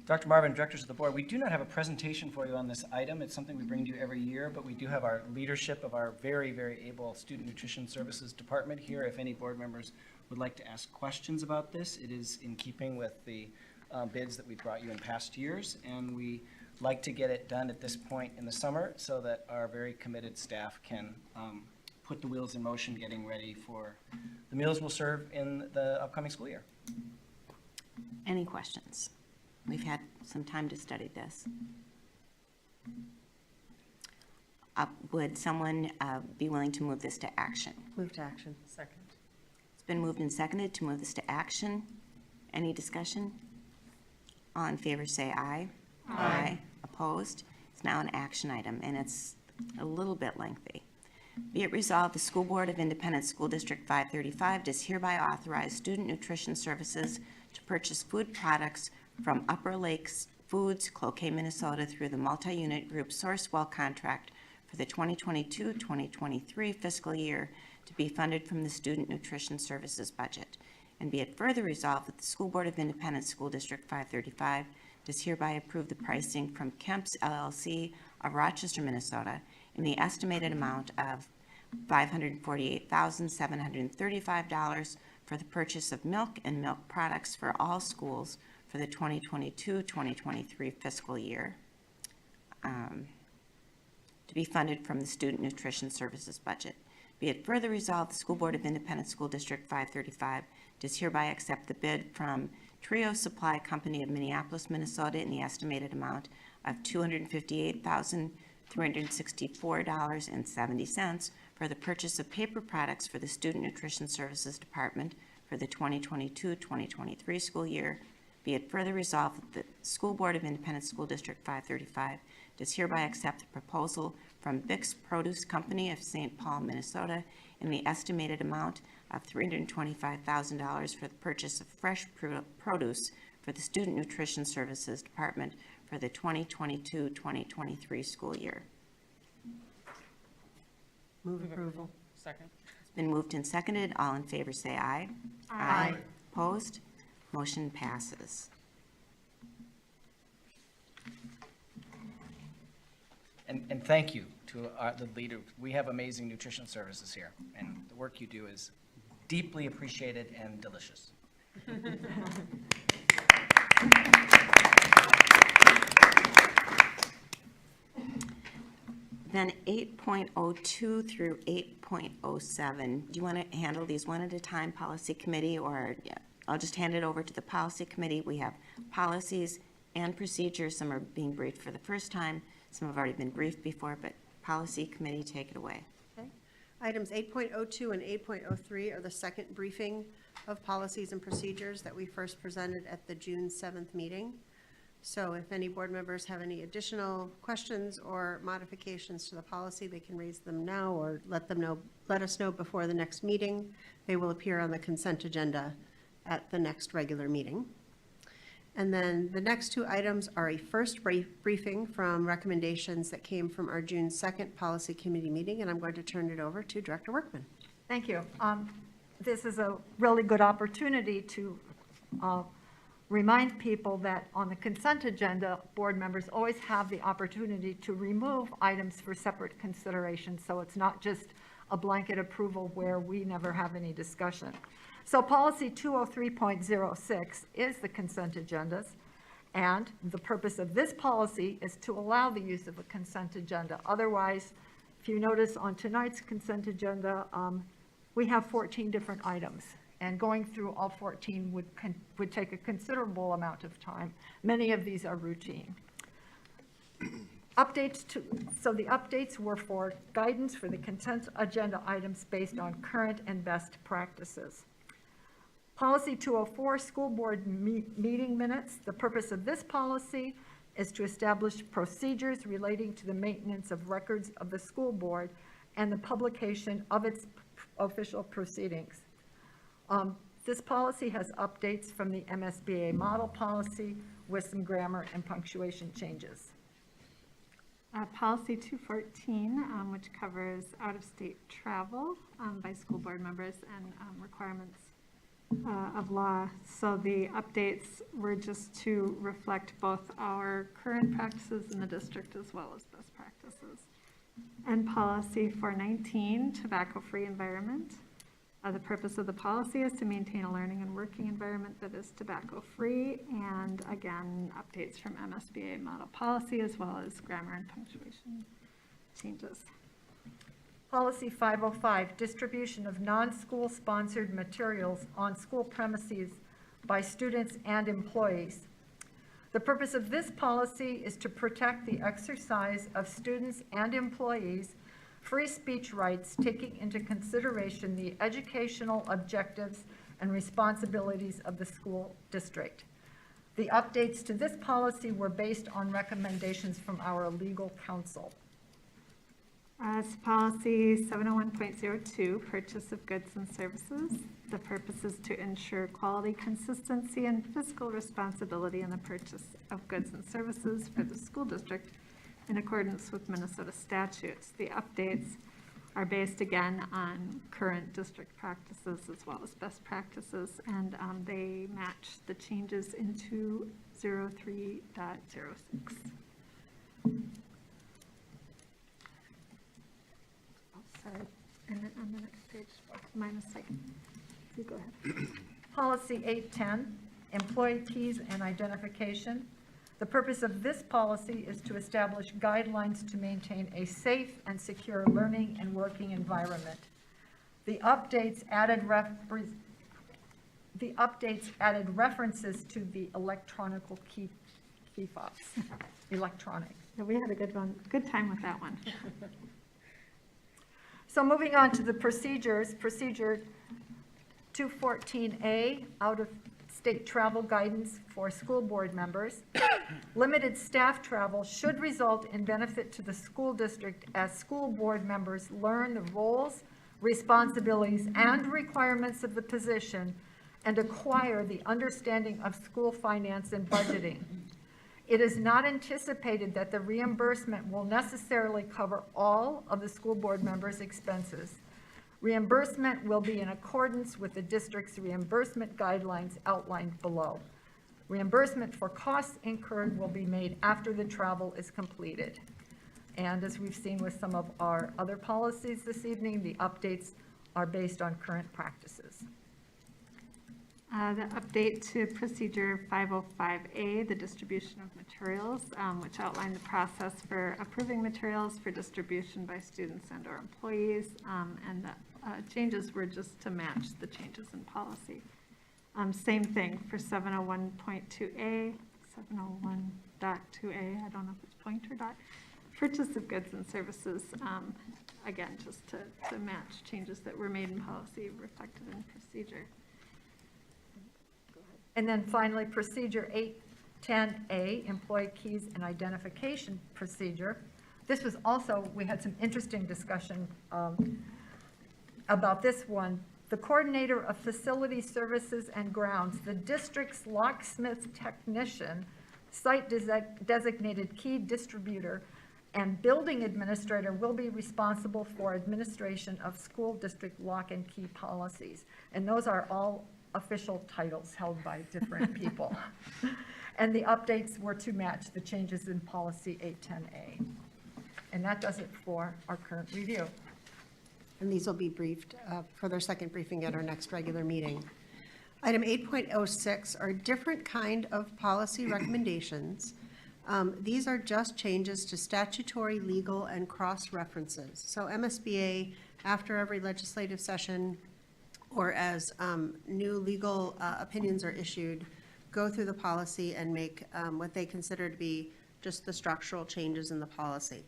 Speaker 5: Dr. Marvin, directors of the board, we do not have a presentation for you on this item. It's something we bring to you every year, but we do have our leadership of our very, very able Student Nutrition Services Department here. If any board members would like to ask questions about this, it is in keeping with the bids that we brought you in past years, and we like to get it done at this point in the summer so that our very committed staff can put the wheels in motion getting ready for the meals we'll serve in the upcoming school year.
Speaker 1: Any questions? We've had some time to study this. Would someone be willing to move this to action?
Speaker 6: Move to action. Second.
Speaker 1: It's been moved and seconded to move this to action. Any discussion? All in favor say aye. Aye. Opposed? It's now an action item, and it's a little bit lengthy. Be it resolved, the School Board of Independent School District 535 does hereby authorize Student Nutrition Services to purchase food products from Upper Lakes Foods, Cloquet, Minnesota, through the multi-unit group Sourcewell contract for the 2022-2023 fiscal year to be funded from the Student Nutrition Services budget. And be it further resolved that the School Board of Independent School District 535 does hereby approve the pricing from Kemp's LLC of Rochester, Minnesota, in the estimated amount of $548,735 for the purchase of milk and milk products for all schools for the 2022-2023 fiscal year, to be funded from the Student Nutrition Services budget. Be it further resolved, the School Board of Independent School District 535 does hereby accept the bid from Trio Supply Company of Minneapolis, Minnesota in the estimated amount of $258,364.70 for the purchase of paper products for the Student Nutrition Services Department for the 2022-2023 school year. Be it further resolved that the School Board of Independent School District 535 does hereby accept the proposal from Vic's Produce Company of St. Paul, Minnesota in the estimated amount of $325,000 for the purchase of fresh produce for the Student Nutrition Services Department for the 2022-2023 school year.
Speaker 6: Move approval. Second.
Speaker 1: It's been moved and seconded. All in favor say aye.
Speaker 6: Aye.
Speaker 1: Opposed? Motion passes.
Speaker 5: And thank you to the leader. We have amazing nutrition services here, and the work you do is deeply appreciated and delicious.
Speaker 1: Then 8.02 through 8.07, do you want to handle these one at a time, Policy Committee, or I'll just hand it over to the Policy Committee. We have policies and procedures. Some are being briefed for the first time. Some have already been briefed before, but Policy Committee, take it away.
Speaker 6: Okay. Items 8.02 and 8.03 are the second briefing of policies and procedures that we first presented at the June 7th meeting. So if any board members have any additional questions or modifications to the policy, they can raise them now or let us know before the next meeting. They will appear on the consent agenda at the next regular meeting. And then the next two items are a first briefing from recommendations that came from our June 2nd Policy Committee meeting, and I'm going to turn it over to Director Workman.
Speaker 3: Thank you. This is a really good opportunity to remind people that on the consent agenda, board members always have the opportunity to remove items for separate consideration, so it's not just a blanket approval where we never have any discussion. So policy 203.06 is the consent agendas, and the purpose of this policy is to allow the use of a consent agenda. Otherwise, if you notice on tonight's consent agenda, we have 14 different items, and going through all 14 would take a considerable amount of time. Many of these are routine. So the updates were for guidance for the consent agenda items based on current and best practices. Policy 204, school board meeting minutes. The purpose of this policy is to establish procedures relating to the maintenance of records of the school board and the publication of its official proceedings. This policy has updates from the MSBA model policy with some grammar and punctuation changes.
Speaker 7: Policy 214, which covers out-of-state travel by school board members and requirements of law. So the updates were just to reflect both our current practices in the district as well as best practices. And policy 419, tobacco-free environment. The purpose of the policy is to maintain a learning and working environment that is tobacco-free, and again, updates from MSBA model policy as well as grammar and punctuation changes.
Speaker 3: Policy 505, distribution of non-school sponsored materials on school premises by students and employees. The purpose of this policy is to protect the exercise of students and employees' free speech rights, taking into consideration the educational objectives and responsibilities of the school district. The updates to this policy were based on recommendations from our legal counsel.
Speaker 7: It's policy 701.02, purchase of goods and services. The purpose is to ensure quality, consistency, and fiscal responsibility in the purchase of goods and services for the school district in accordance with Minnesota statutes. The updates are based again on current district practices as well as best practices, and they match the changes in 203.06. Sorry, and then on the next page, minus second. You go ahead.
Speaker 3: Policy 810, employee keys and identification. The purpose of this policy is to establish guidelines to maintain a safe and secure learning and working environment. The updates added references to the electronic key fobs. Electronic.
Speaker 7: Yeah, we had a good time with that one.
Speaker 3: So moving on to the procedures, procedure 214A, out-of-state travel guidance for school board members. Limited staff travel should result in benefit to the school district as school board members learn the roles, responsibilities, and requirements of the position and acquire the understanding of school finance and budgeting. It is not anticipated that the reimbursement will necessarily cover all of the school board members' expenses. Reimbursement will be in accordance with the district's reimbursement guidelines outlined below. Reimbursement for costs incurred will be made after the travel is completed. And as we've seen with some of our other policies this evening, the updates are based on current practices.
Speaker 7: The update to procedure 505A, the distribution of materials, which outlined the process for approving materials for distribution by students and or employees, and the changes were just to match the changes in policy. Same thing for 701.2A, 701.2A, I don't know if it's point or dot, purchase of goods and services, again, just to match changes that were made in policy reflected in procedure.
Speaker 3: And then finally, procedure 810A, employee keys and identification procedure. This was also, we had some interesting discussion about this one. The coordinator of facility services and grounds, the district's locksmith technician, site designated key distributor, and building administrator will be responsible for administration of school district lock and key policies. And those are all official titles held by different people. And the updates were to match the changes in policy 810A. And that does it for our current review.
Speaker 6: And these will be briefed for their second briefing at our next regular meeting. Item 8.06 are different kind of policy recommendations. These are just changes to statutory, legal, and cross-references. So MSBA, after every legislative session, or as new legal opinions are issued, go through the policy and make what they consider to be just the structural changes in the policy.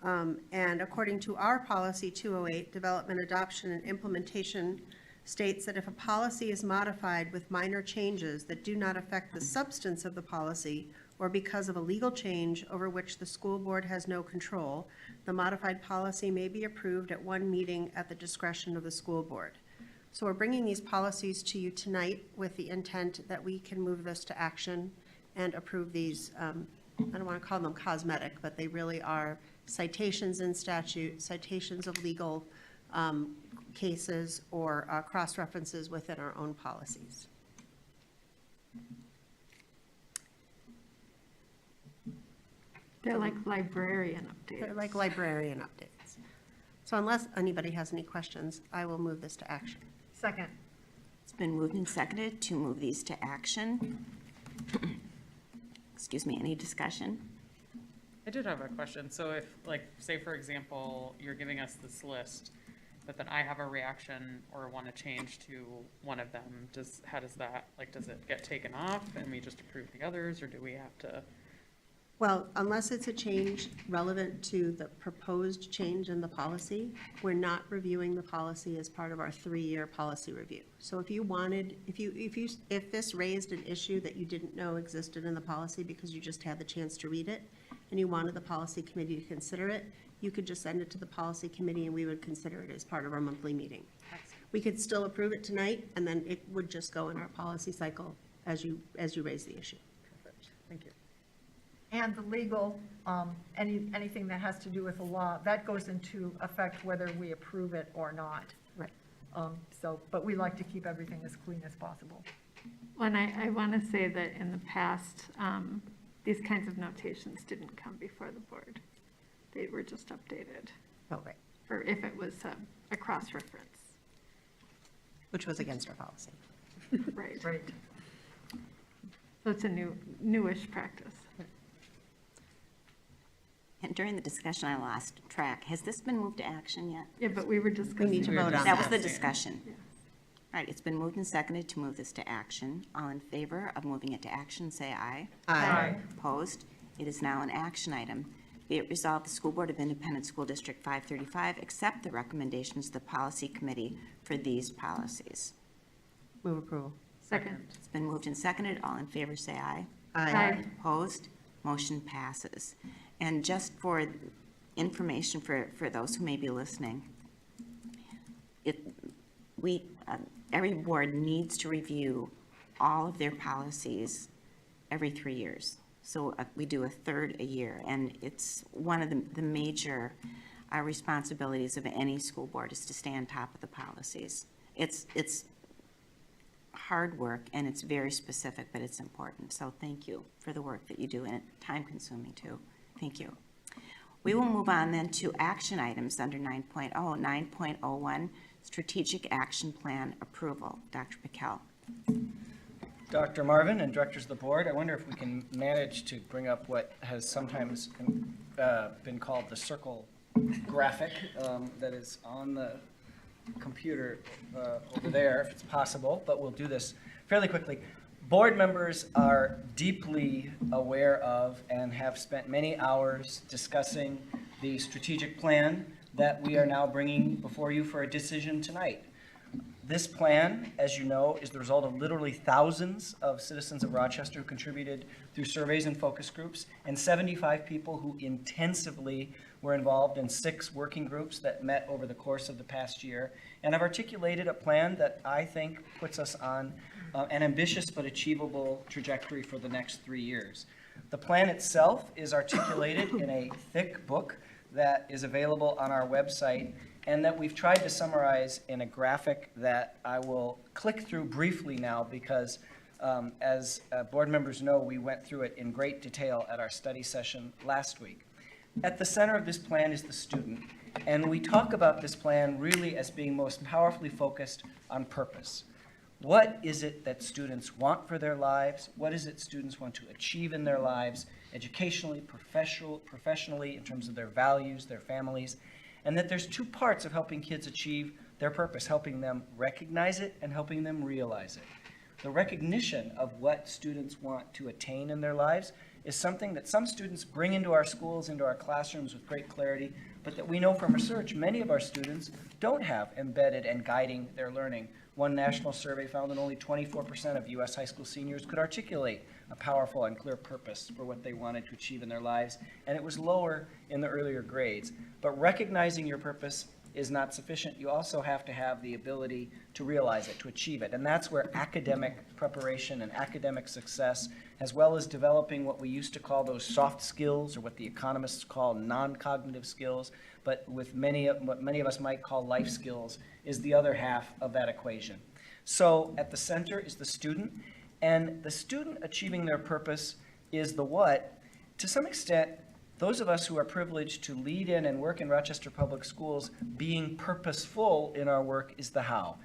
Speaker 6: And according to our policy 208, development, adoption, and implementation states that if a policy is modified with minor changes that do not affect the substance of the policy or because of a legal change over which the school board has no control, the modified policy may be approved at one meeting at the discretion of the school board. So we're bringing these policies to you tonight with the intent that we can move this to action and approve these, I don't want to call them cosmetic, but they really are citations in statute, citations of legal cases, or cross-references within our own policies.
Speaker 7: They're like librarian updates.
Speaker 6: They're like librarian updates. So unless anybody has any questions, I will move this to action.
Speaker 3: Second.
Speaker 1: It's been moved and seconded to move these to action. Excuse me, any discussion?
Speaker 8: I did have a question. So if, like, say for example, you're giving us this list, but then I have a reaction or want to change to one of them, how does that, like, does it get taken off and we just approve the others, or do we have to?
Speaker 6: Well, unless it's a change relevant to the proposed change in the policy, we're not reviewing the policy as part of our 3-year policy review. So if you wanted, if this raised an issue that you didn't know existed in the policy because you just had the chance to read it, and you wanted the policy committee to consider it, you could just send it to the policy committee and we would consider it as part of our monthly meeting. We could still approve it tonight, and then it would just go in our policy cycle as you raise the issue.
Speaker 8: Thank you.
Speaker 3: And the legal, anything that has to do with the law, that goes into effect whether we approve it or not.
Speaker 6: Right.
Speaker 3: But we like to keep everything as clean as possible.
Speaker 7: Well, and I want to say that in the past, these kinds of notations didn't come before the board. They were just updated.
Speaker 6: Oh, right.
Speaker 7: For if it was a cross-reference.
Speaker 6: Which was against our policy.
Speaker 7: Right.
Speaker 3: Right.
Speaker 7: So it's a newish practice.
Speaker 1: And during the discussion, I lost track. Has this been moved to action yet?
Speaker 7: Yeah, but we were discussing.
Speaker 6: We need to vote on
Speaker 1: That was
Speaker 6: that.
Speaker 1: the discussion. All right, it's been moved and seconded to move this to action. All in favor of moving it to action, say aye.
Speaker 6: Aye.
Speaker 1: Opposed? It is now an action item. Be it resolved, the School Board of Independent School District 535 accept the recommendations of the Policy Committee for these policies.
Speaker 6: Move approval.
Speaker 7: Second.
Speaker 1: It's been moved and seconded. All in favor, say aye.
Speaker 6: Aye.
Speaker 1: Opposed? Motion passes. And just for information for those who may be listening, every board needs to review all of their policies every 3 years. So we do a third a year, and it's one of the major responsibilities of any school board is to stay on top of the policies. It's hard work, and it's very specific, but it's important. So thank you for the work that you do, and it's time-consuming too. Thank you. We will move on then to action items under 9.0. 9.01, Strategic Action Plan Approval. Dr. Piquel.
Speaker 5: Dr. Marvin and directors of the board, I wonder if we can manage to bring up what has sometimes been called the circle graphic that is on the computer over there, if it's possible, but we'll do this fairly quickly. Board members are deeply aware of and have spent many hours discussing the strategic plan that we are now bringing before you for a decision tonight. This plan, as you know, is the result of literally thousands of citizens of Rochester who contributed through surveys and focus groups, and 75 people who intensively were involved in 6 working groups that met over the course of the past year, and have articulated a plan that I think puts us on an ambitious but achievable trajectory for the next 3 years. The plan itself is articulated in a thick book that is available on our website, and that we've tried to summarize in a graphic that I will click through briefly now because as board members know, we went through it in great detail at our study session last week. At the center of this plan is the student, and we talk about this plan really as being most powerfully focused on purpose. What is it that students want for their lives? What is it students want to achieve in their lives, educationally, professionally, in terms of their values, their families? And that there's 2 parts of helping kids achieve their purpose, helping them recognize it and helping them realize it. The recognition of what students want to attain in their lives is something that some students bring into our schools, into our classrooms with great clarity, but that we know from research many of our students don't have embedded and guiding their learning. One national survey found that only 24% of U.S. high school seniors could articulate a powerful and clear purpose for what they wanted to achieve in their lives, and it was lower in the earlier grades. But recognizing your purpose is not sufficient. You also have to have the ability to realize it, to achieve it. And that's where academic preparation and academic success, as well as developing what we used to call those soft skills, or what the economists call non-cognitive skills, but with what many of us might call life skills, is the other half of that equation. So at the center is the student, and the student achieving their purpose is the what. To some extent, those of us who are privileged to lead in and work in Rochester Public Schools, being purposeful in our work is the how.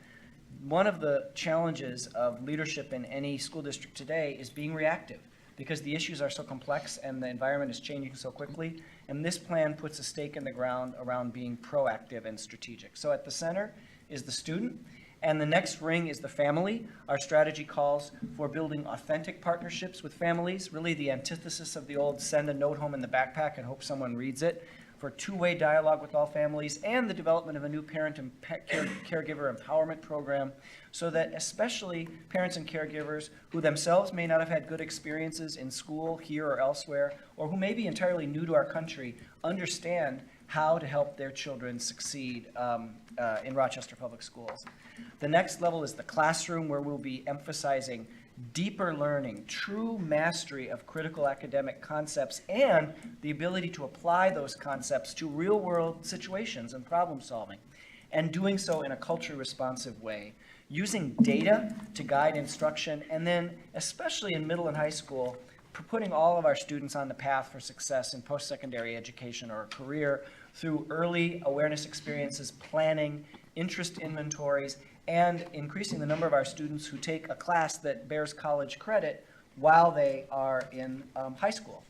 Speaker 5: One of the challenges of leadership in any school district today is being reactive, because the issues are so complex and the environment is changing so quickly. And this plan puts a stake in the ground around being proactive and strategic. So at the center is the student, and the next ring is the family. Our strategy calls for building authentic partnerships with families, really the antithesis of the old send a note home in the backpack and hope someone reads it, for two-way dialogue with all families, and the development of a new parent and caregiver empowerment program, so that especially parents and caregivers who themselves may not have had good experiences in school, here or elsewhere, or who may be entirely new to our country, understand how to help their children succeed in Rochester Public Schools. The next level is the classroom, where we'll be emphasizing deeper learning, true mastery of critical academic concepts, and the ability to apply those concepts to real-world situations and problem solving, and doing so in a culturally responsive way, using data to guide instruction, and then, especially in middle and high school, putting all of our students on the path for success in post-secondary education or a career through early awareness experiences, planning, interest inventories, and increasing the number of our students who take a class that bears college credit while they are in high school.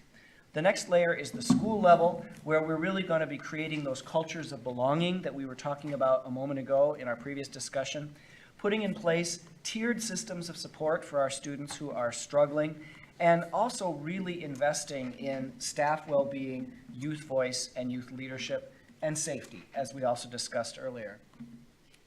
Speaker 5: The next layer is the school level, where we're really going to be creating those cultures of belonging that we were talking about a moment ago in our previous discussion, putting in place tiered systems of support for our students who are struggling, and also really investing in staff well-being, youth voice, and youth leadership, and safety, as we also discussed earlier.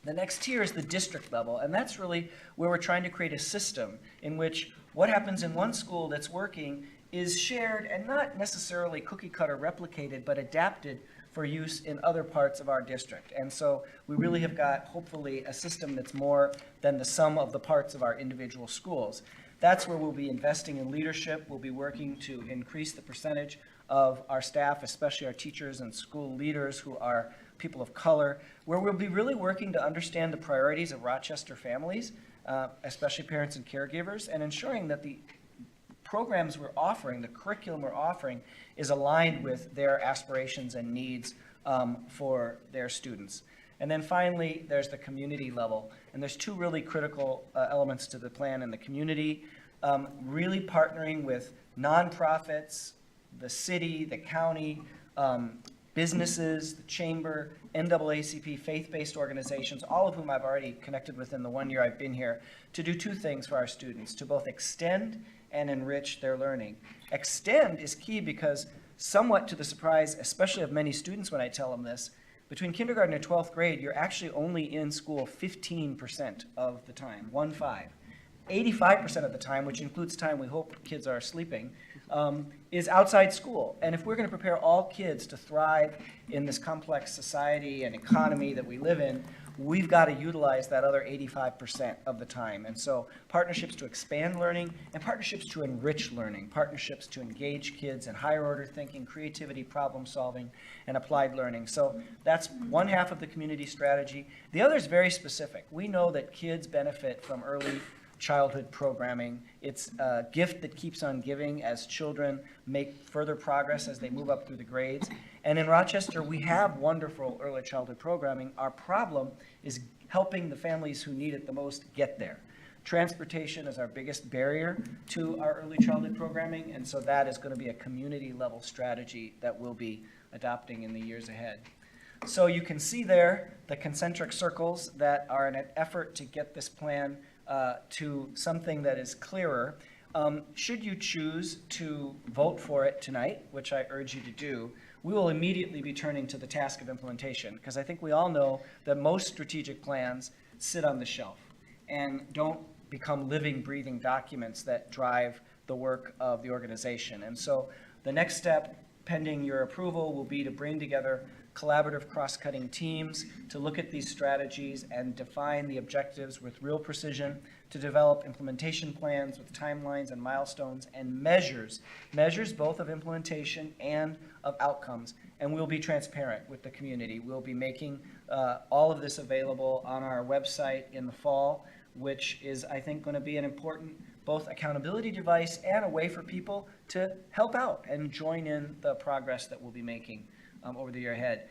Speaker 5: The next tier is the district level, and that's really where we're trying to create a system in which what happens in one school that's working is shared and not necessarily cookie-cutter replicated, but adapted for use in other parts of our district. And so we really have got, hopefully, a system that's more than the sum of the parts of our individual schools. That's where we'll be investing in leadership. We'll be working to increase the percentage of our staff, especially our teachers and school leaders who are people of color, where we'll be really working to understand the priorities of Rochester families, especially parents and caregivers, and ensuring that the programs we're offering, the curriculum we're offering, is aligned with their aspirations and needs for their students. And then finally, there's the community level. And there's two really critical elements to the plan in the community, really partnering with nonprofits, the city, the county, businesses, the chamber, NAACP, faith-based organizations, all of whom I've already connected with in the 1 year I've been here, to do two things for our students, to both extend and enrich their learning. Extend is key because, somewhat to the surprise, especially of many students when I tell them this, between kindergarten and 12th grade, you're actually only in school 15% of the time, 1-5. 85% of the time, which includes time we hope kids are sleeping, is outside school. And if we're going to prepare all kids to thrive in this complex society and economy that we live in, we've got to utilize that other 85% of the time. And so partnerships to expand learning and partnerships to enrich learning, partnerships to engage kids in higher order thinking, creativity, problem solving, and applied learning. So that's one half of the community strategy. The other is very specific. We know that kids benefit from early childhood programming. It's a gift that keeps on giving as children make further progress as they move up through the grades. And in Rochester, we have wonderful early childhood programming. Our problem is helping the families who need it the most get there. Transportation is our biggest barrier to our early childhood programming, and so that is going to be a community level strategy that we'll be adopting in the years ahead. So you can see there the concentric circles that are in an effort to get this plan to something that is clearer. Should you choose to vote for it tonight, which I urge you to do, we will immediately be turning to the task of implementation, because I think we all know that most strategic plans sit on the shelf and don't become living, breathing documents that drive the work of the organization. And so the next step, pending your approval, will be to bring together collaborative cross-cutting teams to look at these strategies and define the objectives with real precision, to develop implementation plans with timelines and milestones and measures both of implementation and of outcomes. And we'll be transparent with the community. We'll be making all of this available on our website in the fall, which is, I think, going to be an important both accountability device and a way for people to help out and join in the progress that we'll be making over the year ahead.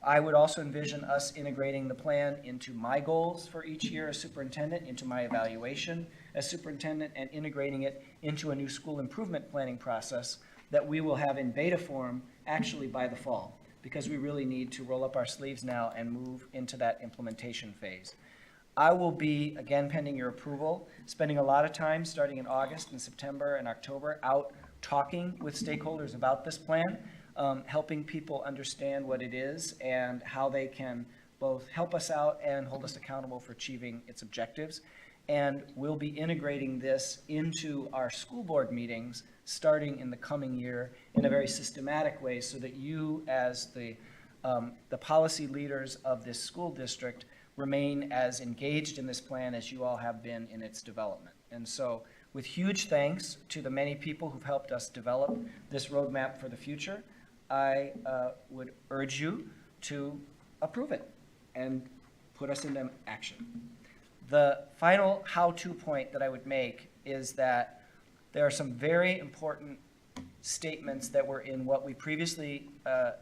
Speaker 5: I would also envision us integrating the plan into my goals for each year as superintendent, into my evaluation as superintendent, and integrating it into a new school improvement planning process that we will have in beta form actually by the fall, because we really need to roll up our sleeves now and move into that implementation phase. I will be, again, pending your approval, spending a lot of time starting in August and September and October out talking with stakeholders about this plan, helping people understand what it is and how they can both help us out and hold us accountable for achieving its objectives. And we'll be integrating this into our school board meetings starting in the coming year in a very systematic way, so that you, as the policy leaders of this school district, remain as engaged in this plan as you all have been in its development. And so, with huge thanks to the many people who've helped us develop this roadmap for the future, I would urge you to approve it and put us into action. The final how-to point that I would make is that there are some very important statements that were in what we previously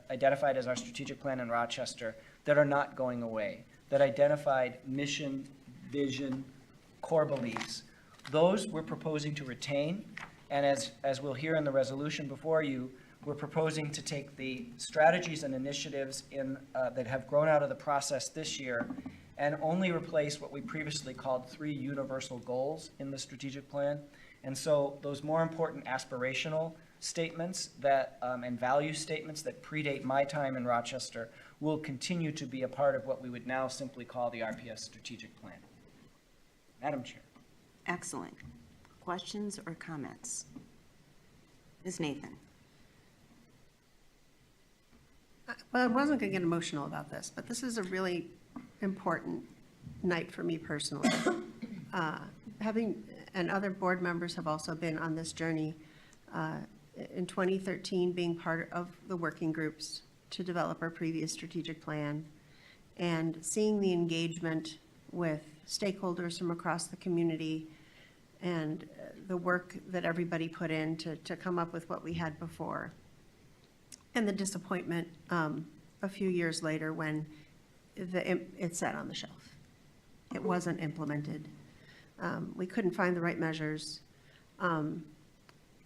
Speaker 5: identified as our strategic plan in Rochester that are not going away, that identified mission, vision, core beliefs. Those we're proposing to retain, and as we'll hear in the resolution before you, we're proposing to take the strategies and initiatives that have grown out of the process this year and only replace what we previously called 3 universal goals in the strategic plan. And so those more important aspirational statements that and value statements that predate my time in Rochester will continue to be a part of what we would now simply call the RPS strategic plan. Madam Chair.
Speaker 1: Excellent. Questions or comments? Ms. Nathan.
Speaker 6: Well, I wasn't going to get emotional about this, but this is a really important night for me personally. And other board members have also been on this journey. In 2013, being part of the working groups to develop our previous strategic plan, and seeing the engagement with stakeholders from across the community and the work that everybody put in to come up with what we had before. And the disappointment a few years later when it sat on the shelf. It wasn't implemented. We couldn't find the right measures.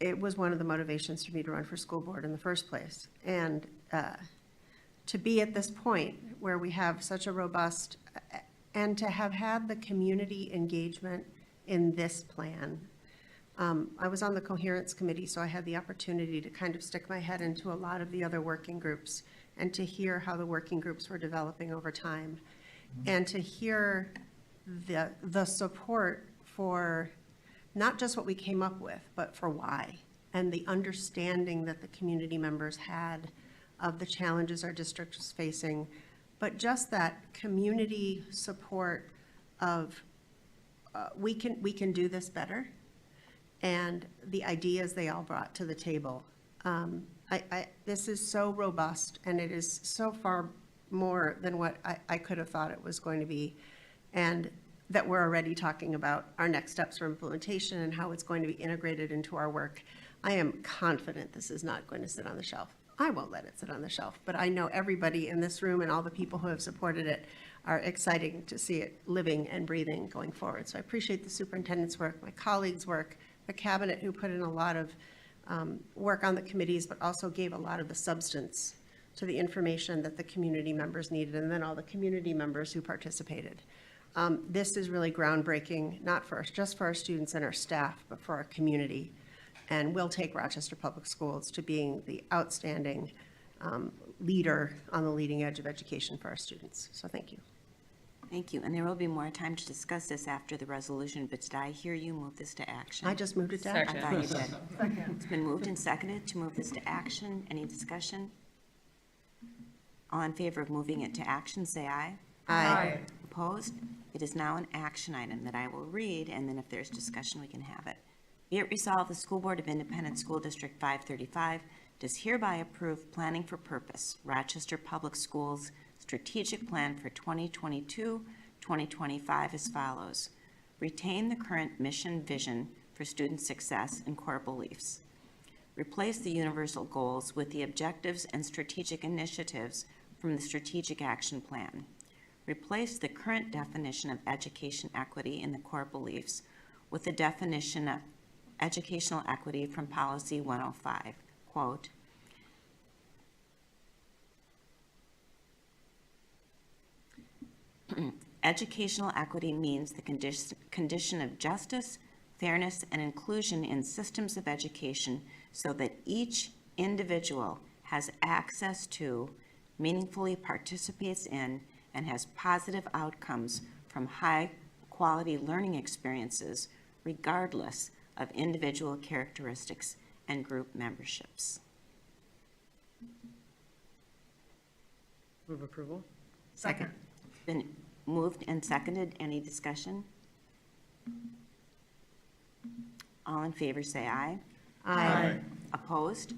Speaker 6: It was one of the motivations for me to run for school board in the first place. And to be at this point where we have such a robust, and to have had the community engagement in this plan. I was on the coherence committee, so I had the opportunity to kind of stick my head into a lot of the other working groups and to hear how the working groups were developing over time, and to hear the support for not just what we came up with, but for why, and the understanding that the community members had of the challenges our district was facing, but just that community support of we can do this better, and the ideas they all brought to the table. This is so robust, and it is so far more than what I could have thought it was going to be, and that we're already talking about our next steps for implementation and how it's going to be integrated into our work. I am confident this is not going to sit on the shelf. I won't let it sit on the shelf, but I know everybody in this room and all the people who have supported it are excited to see it living and breathing going forward. So I appreciate the superintendent's work, my colleagues' work, the cabinet who put in a lot of work on the committees, but also gave a lot of the substance to the information that the community members needed, and then all the community members who participated. This is really groundbreaking, not for us, just for our students and our staff, but for our community. And will take Rochester Public Schools to being the outstanding leader on the leading edge of education for our students. So thank you.
Speaker 1: Thank you. And there will be more time to discuss this after the resolution, but did I hear you move this to action?
Speaker 6: I just moved it to action.
Speaker 1: I thought you did. It's been moved and seconded to move this to action. Any discussion? All in favor of moving it to action, say aye.
Speaker 6: Aye.
Speaker 1: Opposed? It is now an action item that I will read, and then if there's discussion, we can have it. Be it resolved, the School Board of Independent School District 535 does hereby approve Planning for Purpose, Rochester Public Schools Strategic Plan for 2022-2025 as follows. Retain the current mission vision for student success and core beliefs. Replace the universal goals with the objectives and strategic initiatives from the Strategic Action Plan. Replace the current definition of education equity in the core beliefs with the definition of educational equity from Policy 105. Quote, educational equity means the condition of justice, fairness, and inclusion in systems of education so that each individual has access to, meaningfully participates in, and has positive outcomes from high-quality learning experiences regardless of individual characteristics and group memberships.
Speaker 8: Move approval?
Speaker 3: Second.
Speaker 1: Been moved and seconded. Any discussion? All in favor say aye.
Speaker 6: Aye.
Speaker 1: Opposed?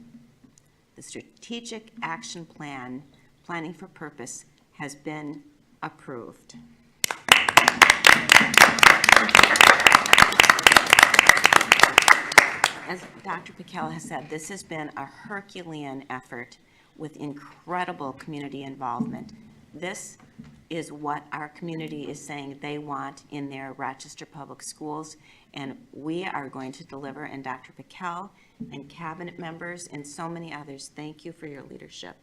Speaker 1: The Strategic Action Plan, Planning for Purpose, has been approved. As Dr. Piquel has said, this has been a Herculean effort with incredible community involvement. This is what our community is saying they want in their Rochester Public Schools, and we are going to deliver. And Dr. Piquel and cabinet members and so many others, thank you for your leadership.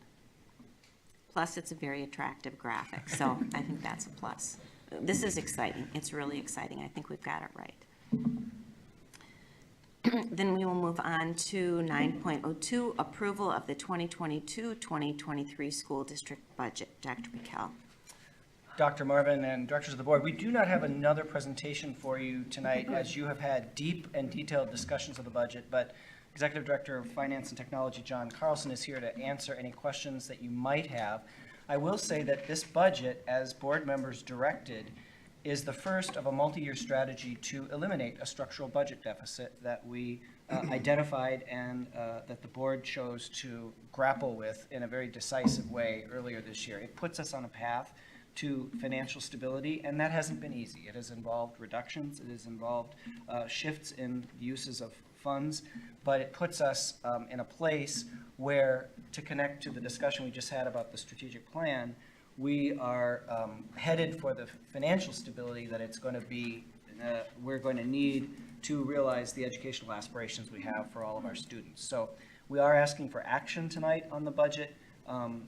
Speaker 1: Plus, it's a very attractive graphic, so I think that's a plus. This is exciting. It's really exciting. I think we've got it right. Then we will move on to 9.02, approval of the 2022-2023 school district budget. Dr. Piquel.
Speaker 5: Dr. Marvin and directors of the board, we do not have another presentation for you tonight as you have had deep and detailed discussions of the budget, but Executive Director of Finance and Technology John Carlson is here to answer any questions that you might have. I will say that this budget, as board members directed, is the first of a multi-year strategy to eliminate a structural budget deficit that we identified and that the board chose to grapple with in a very decisive way earlier this year. It puts us on a path to financial stability, and that hasn't been easy. It has involved reductions, it has involved shifts in uses of funds, but it puts us in a place where, to connect to the discussion we just had about the strategic plan, we are headed for the financial stability that it's going to be, we're going to need to realize the educational aspirations we have for all of our students. So we are asking for action tonight on the budget, and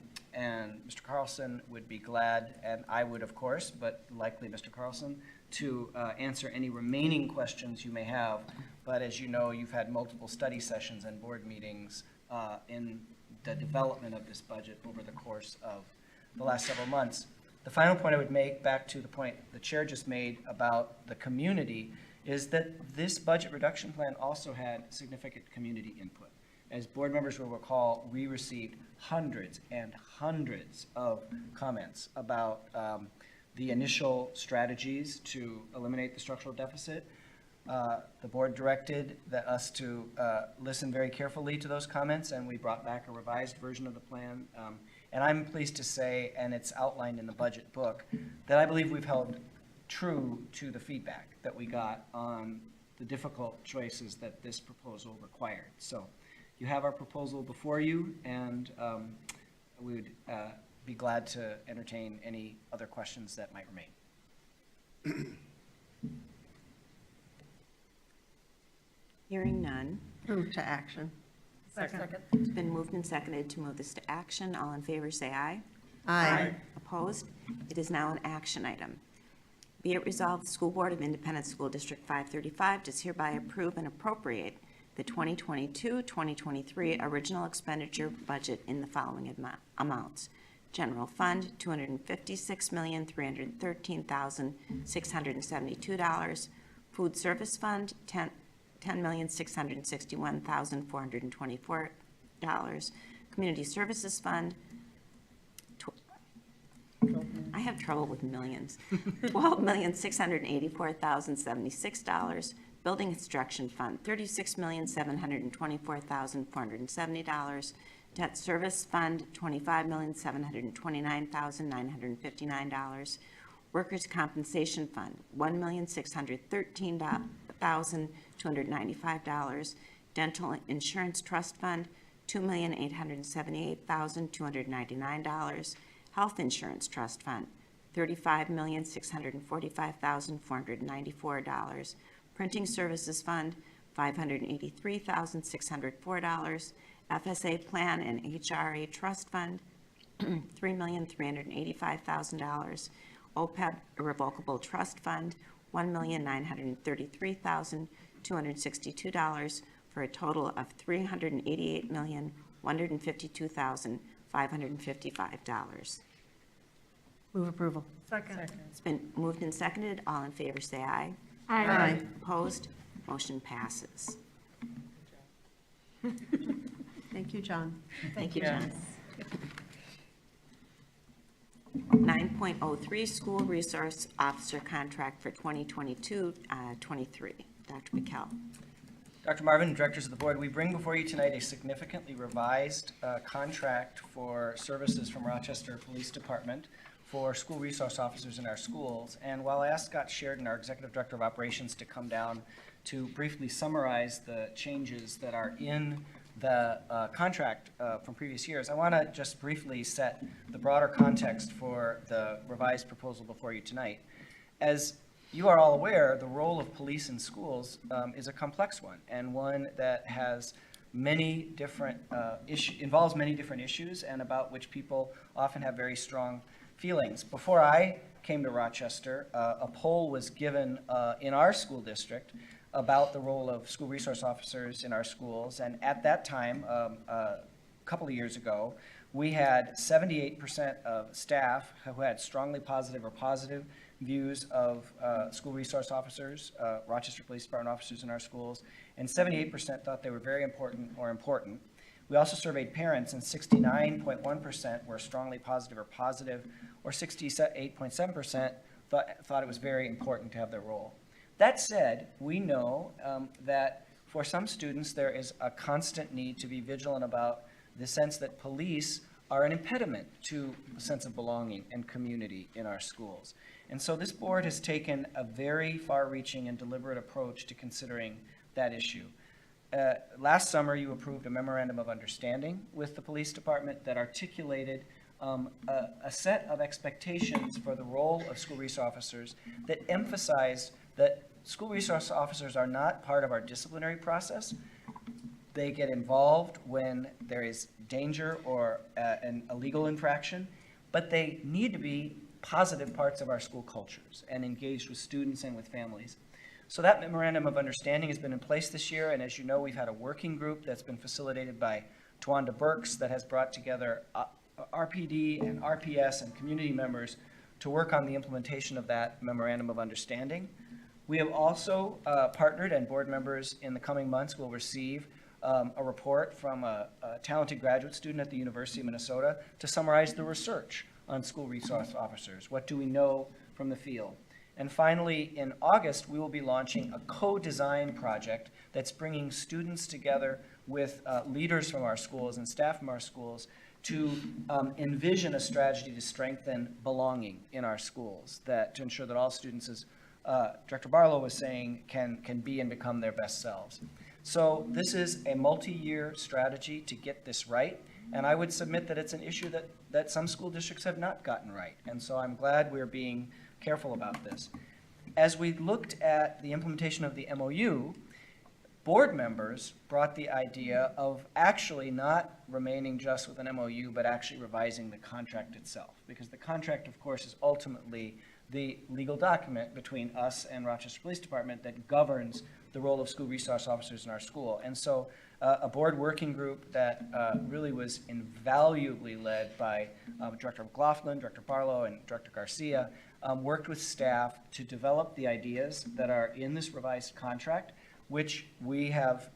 Speaker 5: Mr. Carlson would be glad, and I would, of course, but likely Mr. Carlson, to answer any remaining questions you may have. But as you know, you've had multiple study sessions and board meetings in the development of this budget over the course of the last several months. The final point I would make, back to the point the chair just made about the community, is that this budget reduction plan also had significant community input. As board members will recall, we received hundreds and hundreds of comments about the initial strategies to eliminate the structural deficit. The board directed us to listen very carefully to those comments, and we brought back a revised version of the plan. And I'm pleased to say, and it's outlined in the budget book, that I believe we've held true to the feedback that we got on the difficult choices that this proposal required. So you have our proposal before you, and we would be glad to entertain any other questions that might remain.
Speaker 1: Hearing none.
Speaker 6: Move to action.
Speaker 3: Second.
Speaker 1: It's been moved and seconded to move this to action. All in favor say aye.
Speaker 6: Aye.
Speaker 1: Opposed? It is now an action item. Be it resolved, the School Board of Independent School District 535 does hereby approve and appropriate the 2022-2023 original expenditure budget in the following amounts. General Fund, $256,313,672. Food Service Fund, $10,661,424. Community Services Fund, I have trouble with millions. $12,684,076. Building Instruction Fund, $36,724,470. Debt Service Fund, $25,729,959. Workers' Compensation Fund, $1,613,295. Dental Insurance Trust Fund, $2,878,299. Health Insurance Trust Fund, $35,645,494. Printing Services Fund, $583,604. FSA Plan and HRA Trust Fund, $3,385,000. OPEB Irrevocable Trust Fund, $1,933,262, for a total of $388,152,555.
Speaker 6: Move approval.
Speaker 3: Second.
Speaker 1: It's been moved and seconded. All in favor, say aye.
Speaker 6: Aye.
Speaker 1: Opposed? Motion passes.
Speaker 6: Thank you, John.
Speaker 1: Thank you, Jen. 9.03, School Resource Officer Contract for 2022-23. Dr. McKell.
Speaker 5: Dr. Marvin, directors of the board, we bring before you tonight a significantly revised contract for services from Rochester Police Department for school resource officers in our schools. And while I asked Scott Sheridan, our Executive Director of Operations, to come down to briefly summarize the changes that are in the contract from previous years, I want to just briefly set the broader context for the revised proposal before you tonight. As you are all aware, the role of police in schools is a complex one, and one that has many different involves many different issues, and about which people often have very strong feelings. Before I came to Rochester, a poll was given in our school district about the role of school resource officers in our schools, and at that time, a couple of years ago, we had 78% of staff who had strongly positive or positive views of school resource officers, Rochester Police Department officers in our schools, and 78% thought they were very important or important. We also surveyed parents, and 69.1% were strongly positive or positive, or 68.7% thought it was very important to have their role. That said, we know that for some students there is a constant need to be vigilant about the sense that police are an impediment to a sense of belonging and community in our schools. And so this board has taken a very far-reaching and deliberate approach to considering that issue. Last summer, you approved a memorandum of understanding with the police department that articulated a set of expectations for the role of school resource officers that emphasized that school resource officers are not part of our disciplinary process. They get involved when there is danger or an illegal infraction, but they need to be positive parts of our school cultures and engaged with students and with families. So that memorandum of understanding has been in place this year, and as you know, we've had a working group that's been facilitated by Tawanda Burks that has brought together RPD and RPS and community members to work on the implementation of that memorandum of understanding. We have also partnered, and board members in the coming months will receive a report from a talented graduate student at the University of Minnesota to summarize the research on school resource officers. What do we know from the field? And finally, in August, we will be launching a co-design project that's bringing students together with leaders from our schools and staff from our schools to envision a strategy to strengthen belonging in our schools, to ensure that all students, as Director Barlow was saying, can be and become their best selves. So this is a multi-year strategy to get this right, and I would submit that it's an issue that some school districts have not gotten right, and so I'm glad we're being careful about this. As we looked at the implementation of the MOU, board members brought the idea of actually not remaining just with an MOU, but actually revising the contract itself, because the contract, of course, is ultimately the legal document between us and Rochester Police Department that governs the role of school resource officers in our school. And so a board working group that really was invaluably led by Director McLaughlin, Director Barlow, and Director Garcia worked with staff to develop the ideas that are in this revised contract, which we have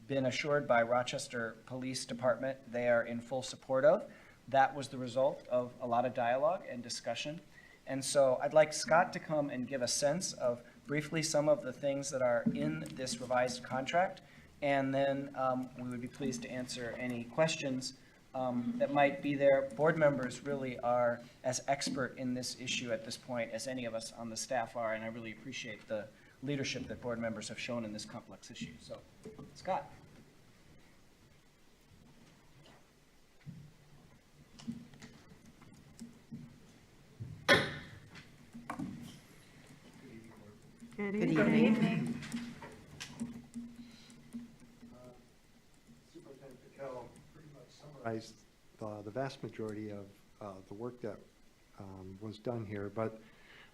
Speaker 5: been assured by Rochester Police Department they are in full support of. That was the result of a lot of dialogue and discussion. And so I'd like Scott to come and give a sense of briefly some of the things that are in this revised contract. And then we would be pleased to answer any questions that might be there. Board members really are as expert in this issue at this point as any of us on the staff are, and I really appreciate the leadership that board members have shown in this complex issue. So, Scott.
Speaker 7: Good
Speaker 6: Good
Speaker 7: evening.
Speaker 6: evening.
Speaker 9: Superintendent Piquel pretty much summarized the vast majority of the work that was done here, but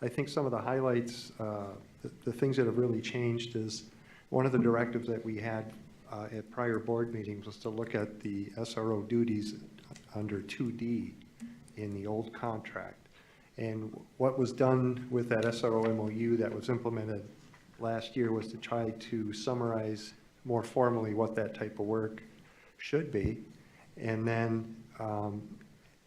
Speaker 9: I think some of the highlights, the things that have really changed is one of the directives that we had at prior board meetings was to look at the SRO duties under 2D in the old contract. And what was done with that SRO MOU that was implemented last year was to try to summarize more formally what that type of work should be. And then,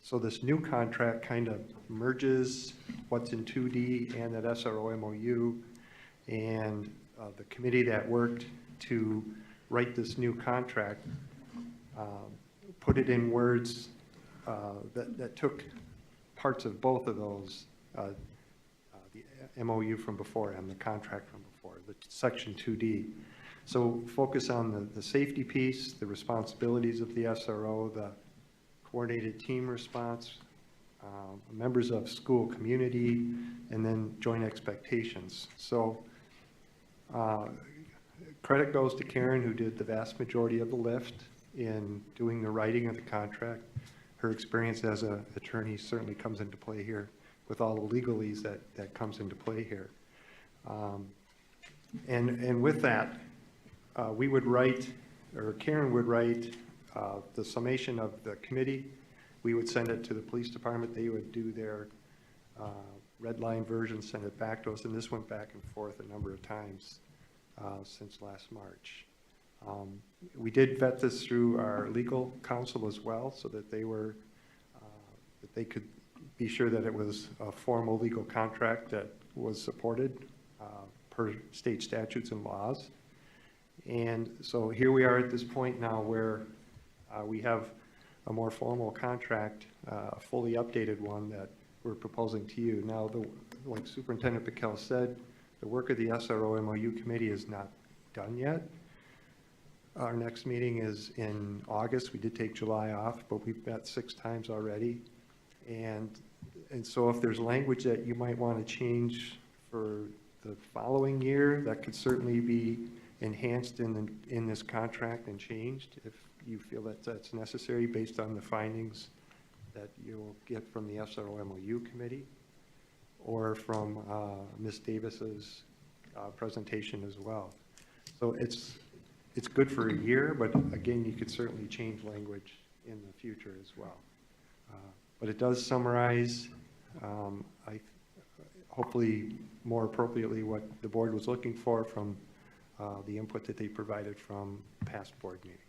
Speaker 9: so this new contract kind of merges what's in 2D and that SRO MOU. And the committee that worked to write this new contract put it in words that took parts of both of those, the MOU from before and the contract from before, the section 2D. So focus on the safety piece, the responsibilities of the SRO, the coordinated team response, members of school community, and then joint expectations. So credit goes to Karen, who did the vast majority of the lift in doing the writing of the contract. Her experience as an attorney certainly comes into play here with all the legalese that comes into play here. And with that, we would write, or Karen would write the summation of the committee. We would send it to the police department. They would do their red line version, send it back to us, and this went back and forth a number of times since last March. We did vet this through our legal counsel as well, so that they were, that they could be sure that it was a formal legal contract that was supported per state statutes and laws. And so here we are at this point now where we have a more formal contract, a fully updated one that we're proposing to you. Now, like Superintendent Piquel said, the work of the SRO MOU committee is not done yet. Our next meeting is in August. We did take July off, but we've met 6 times already. And so if there's language that you might want to change for the following year, that could certainly be enhanced in this contract and changed if you feel that that's necessary based on the findings that you'll get from the SRO MOU committee or from Ms. Davis's presentation as well. So it's good for a year, but again, you could certainly change language in the future as well. But it does summarize, hopefully more appropriately, what the board was looking for from the input that they provided from past board meetings.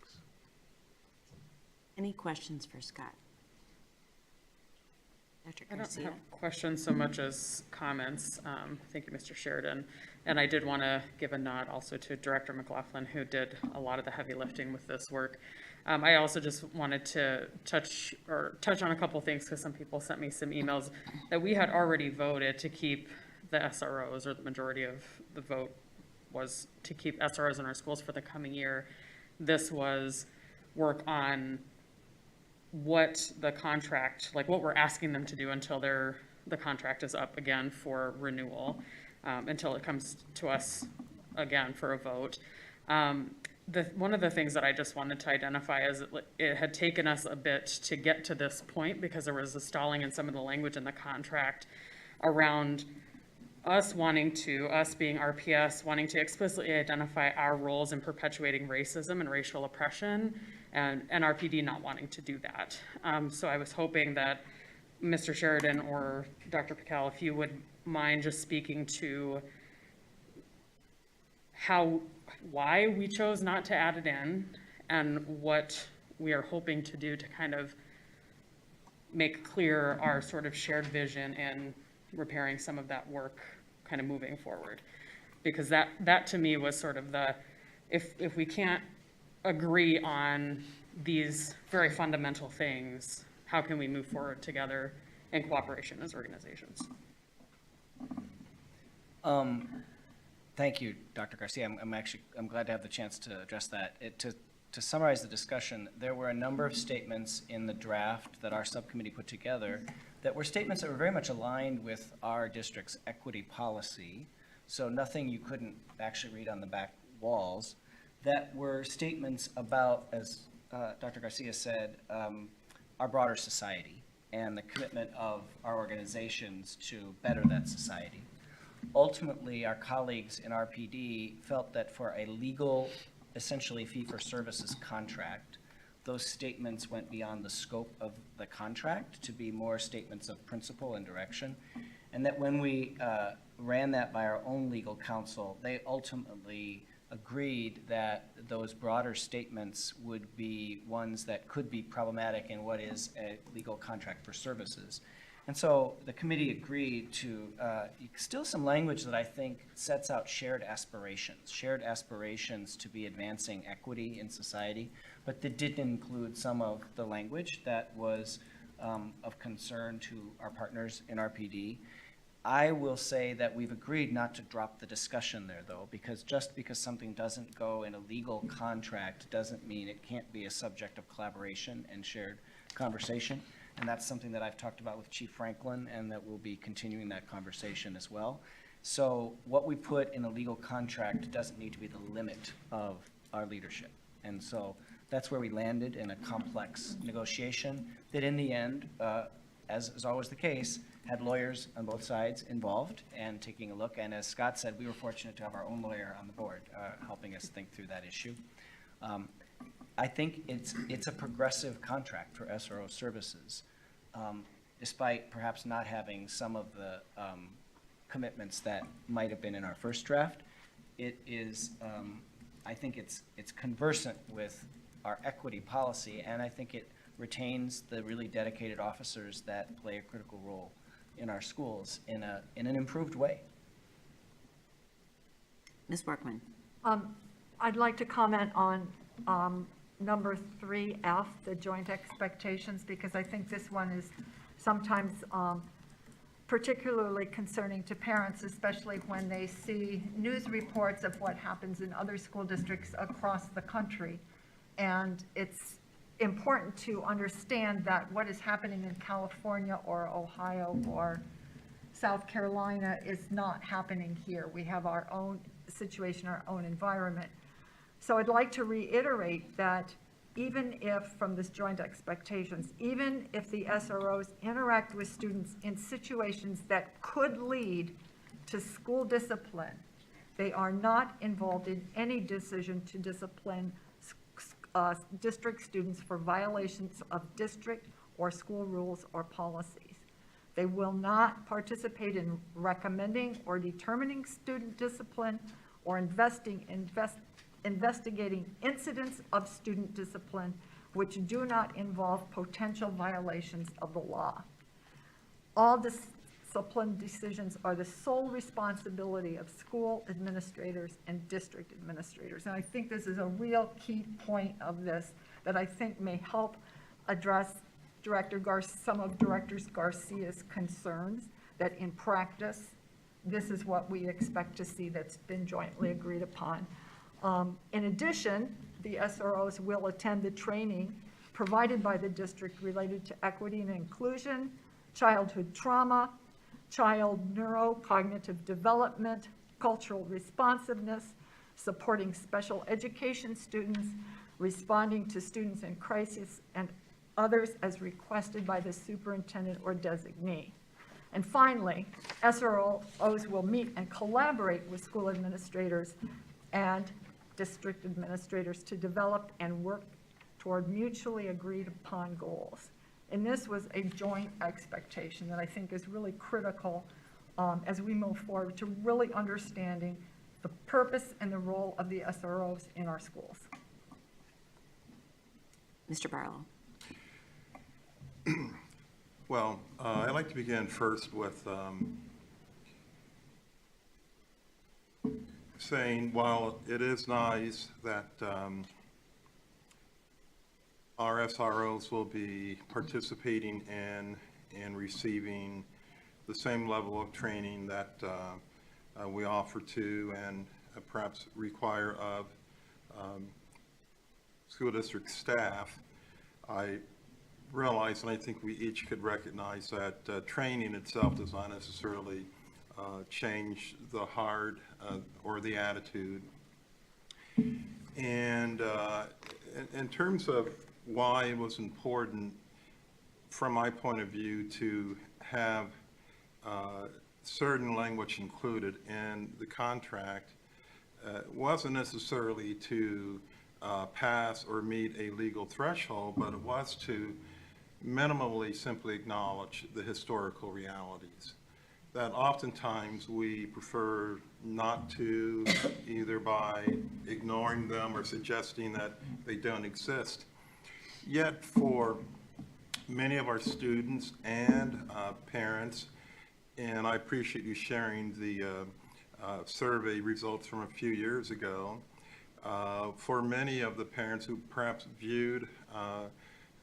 Speaker 1: Any questions for Scott? Dr.
Speaker 8: I don't
Speaker 1: Garcia?
Speaker 8: have questions so much as comments. Thank you, Mr. Sheridan. And I did want to give a nod also to Director McLaughlin, who did a lot of the heavy lifting with this work. I also just wanted to touch on a couple things because some people sent me some emails that we had already voted to keep the SROs, or the majority of the vote was to keep SROs in our schools for the coming year. This was work on what the contract, like what we're asking them to do until the contract is up again for renewal, until it comes to us again for a vote. One of the things that I just wanted to identify is it had taken us a bit to get to this point because there was a stalling in some of the language in the contract around us being RPS, wanting to explicitly identify our roles in perpetuating racism and racial oppression, and NRPD not wanting to do that. So I was hoping that Mr. Sheridan or Dr. Pical, if you would mind just speaking to why we chose not to add it in, and what we are hoping to do to kind of make clear our sort of shared vision in repairing some of that work kind of moving forward. Because that to me was sort of if we can't agree on these very fundamental things, how can we move forward together in cooperation as organizations?
Speaker 5: Thank you, Dr. Garcia. I'm glad to have the chance to address that. To summarize the discussion, there were a number of statements in the draft that our subcommittee put together that were statements that were very much aligned with our district's equity policy, so nothing you couldn't actually read on the back walls, that were statements about, as Dr. Garcia said, our broader society and the commitment of our organizations to better that society. Ultimately, our colleagues in RPD felt that for a legal, essentially fee-for-services contract, those statements went beyond the scope of the contract to be more statements of principle and direction, and that when we ran that by our own legal counsel, they ultimately agreed that those broader statements would be ones that could be problematic in what is a legal contract for services. And so the committee agreed to still some language that I think sets out shared aspirations to be advancing equity in society, but that didn't include some of the language that was of concern to our partners in RPD. I will say that we've agreed not to drop the discussion there, though, because just because something doesn't go in a legal contract doesn't mean it can't be a subject of collaboration and shared conversation. And that's something that I've talked about with Chief Franklin, and that we'll be continuing that conversation as well. So what we put in a legal contract doesn't need to be the limit of our leadership. And so that's where we landed in a complex negotiation that in the end, as is always the case, had lawyers on both sides involved and taking a look. And as Scott said, we were fortunate to have our own lawyer on the board helping us think through that issue. I think it's a progressive contract for SRO services, despite perhaps not having some of the commitments that might have been in our first draft. It is, I think it's conversant with our equity policy, and I think it retains the really dedicated officers that play a critical role in our schools in an improved way.
Speaker 1: Ms. Workman.
Speaker 3: I'd like to comment on number 3F, the joint expectations, because I think this one is sometimes particularly concerning to parents, especially when they see news reports of what happens in other school districts across the country. And it's important to understand that what is happening in California or Ohio or South Carolina is not happening here. We have our own situation, our own environment. So I'd like to reiterate that even if, from this joint expectations, even if the SROs interact with students in situations that could lead to school discipline, they are not involved in any decision to discipline district students for violations of district or school rules or policies. They will not participate in recommending or determining student discipline or investigating incidents of student discipline which do not involve potential violations of the law. All discipline decisions are the sole responsibility of school administrators and district administrators. And I think this is a real key point of this that I think may help address some of Director Garcia's concerns, that in practice, this is what we expect to see that's been jointly agreed upon. In addition, the SROs will attend the training provided by the district related to equity and inclusion, childhood trauma, child neurocognitive development, cultural responsiveness, supporting special education students, responding to students in crisis, and others as requested by the superintendent or designee. And finally, SROs will meet and collaborate with school administrators and district administrators to develop and work toward mutually agreed upon goals. And this was a joint expectation that I think is really critical as we move forward to really understanding the purpose and the role of the SROs in our schools.
Speaker 1: Mr. Barlow.
Speaker 10: Well, I'd like to begin first with saying while it is nice that our SROs will be participating in and receiving the same level of training that we offer to and perhaps require of school district staff, I realize, and I think we each could recognize that training itself does not necessarily change the heart or the attitude. And in terms of why it was important, from my point of view, to have certain language included in the contract, wasn't necessarily to pass or meet a legal threshold, but it was to minimally simply acknowledge the historical realities that oftentimes we prefer not to, either by ignoring them or suggesting that they don't exist. Yet for many of our students and parents, and I appreciate you sharing the survey results from a few years ago, for many of the parents who perhaps viewed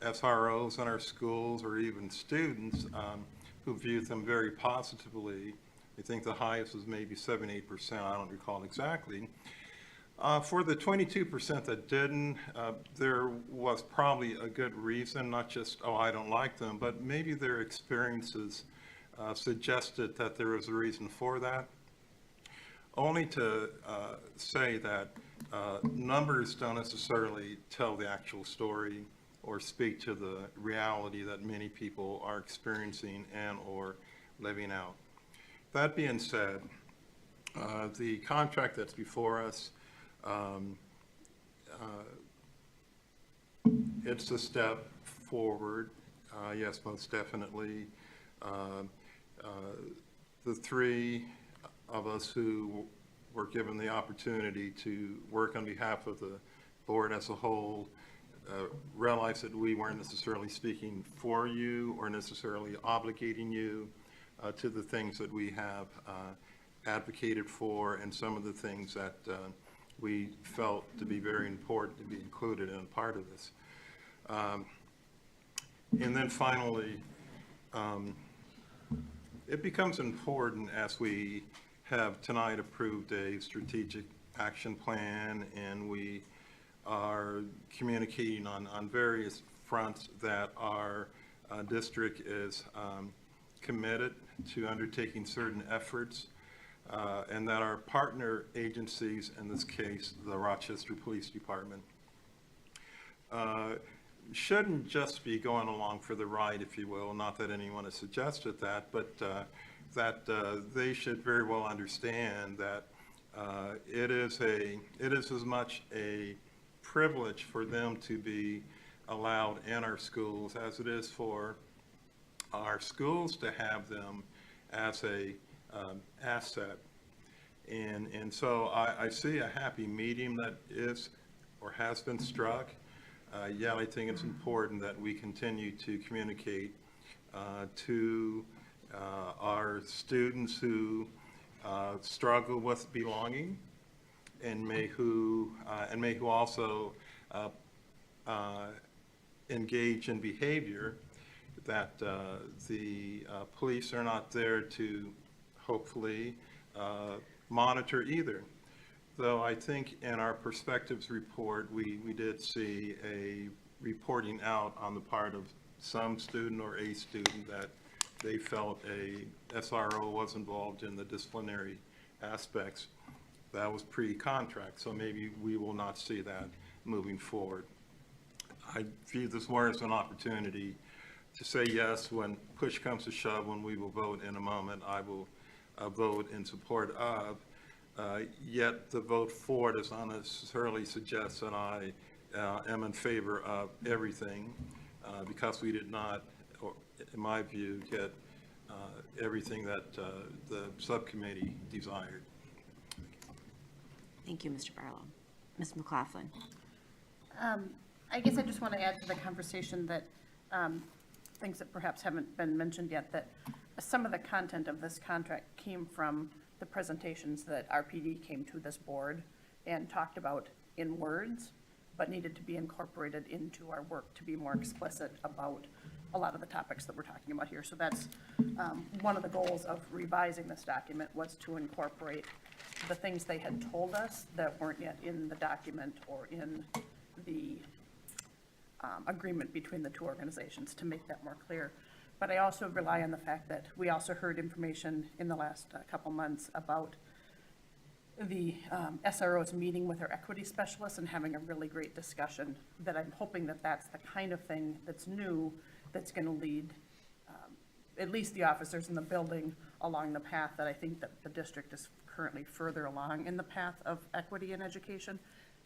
Speaker 10: SROs in our schools, or even students who viewed them very positively, I think the highest was maybe 7-8%, I don't recall exactly. For the 22% that didn't, there was probably a good reason, not just, oh, I don't like them, but maybe their experiences suggested that there was a reason for that. Only to say that numbers don't necessarily tell the actual story or speak to the reality that many people are experiencing and or living out. That being said, the contract that's before us, it's a step forward, yes, most definitely. The three of us who were given the opportunity to work on behalf of the board as a whole realized that we weren't necessarily speaking for you or necessarily obligating you to the things that we have advocated for, and some of the things that we felt to be very important to be included in part of this. And then finally, it becomes important as we have tonight approved a strategic action plan, and we are communicating on various fronts that our district is committed to undertaking certain efforts, and that our partner agencies, in this case, the Rochester Police Department, shouldn't just be going along for the ride, if you will. Not that anyone has suggested that, but that they should very well understand that it is as much a privilege for them to be allowed in our schools as it is for our schools to have them as a asset. And so I see a happy medium that is or has been struck. Yet I think it's important that we continue to communicate to our students who struggle with belonging, and may who also engage in behavior that the police are not there to hopefully monitor either. Though I think in our perspectives report, we did see a reporting out on the part of some student or a student that they felt a SRO was involved in the disciplinary aspects. That was pre-contract, so maybe we will not see that moving forward. I view this more as an opportunity to say yes when push comes to shove, when we will vote in a moment, I will vote in support of. Yet the vote for does not necessarily suggest that I am in favor of everything, because we did not, or in my view, get everything that the subcommittee desired.
Speaker 1: Thank you, Mr. Barlow. Ms. McLaughlin.
Speaker 11: I guess I just want to add to the conversation that things that perhaps haven't been mentioned yet, that some of the content of this contract came from the presentations that RPD came to this board and talked about in words, but needed to be incorporated into our work to be more explicit about a lot of the topics that we're talking about here. So that's one of the goals of revising this document, was to incorporate the things they had told us that weren't yet in the document or in the agreement between the two organizations, to make that more clear. But I also rely on the fact that we also heard information in the last couple months about the SROs meeting with our equity specialists and having a really great discussion, that I'm hoping that that's the kind of thing that's new, that's going to lead at least the officers in the building along the path that I think that the district is currently further along in the path of equity in education.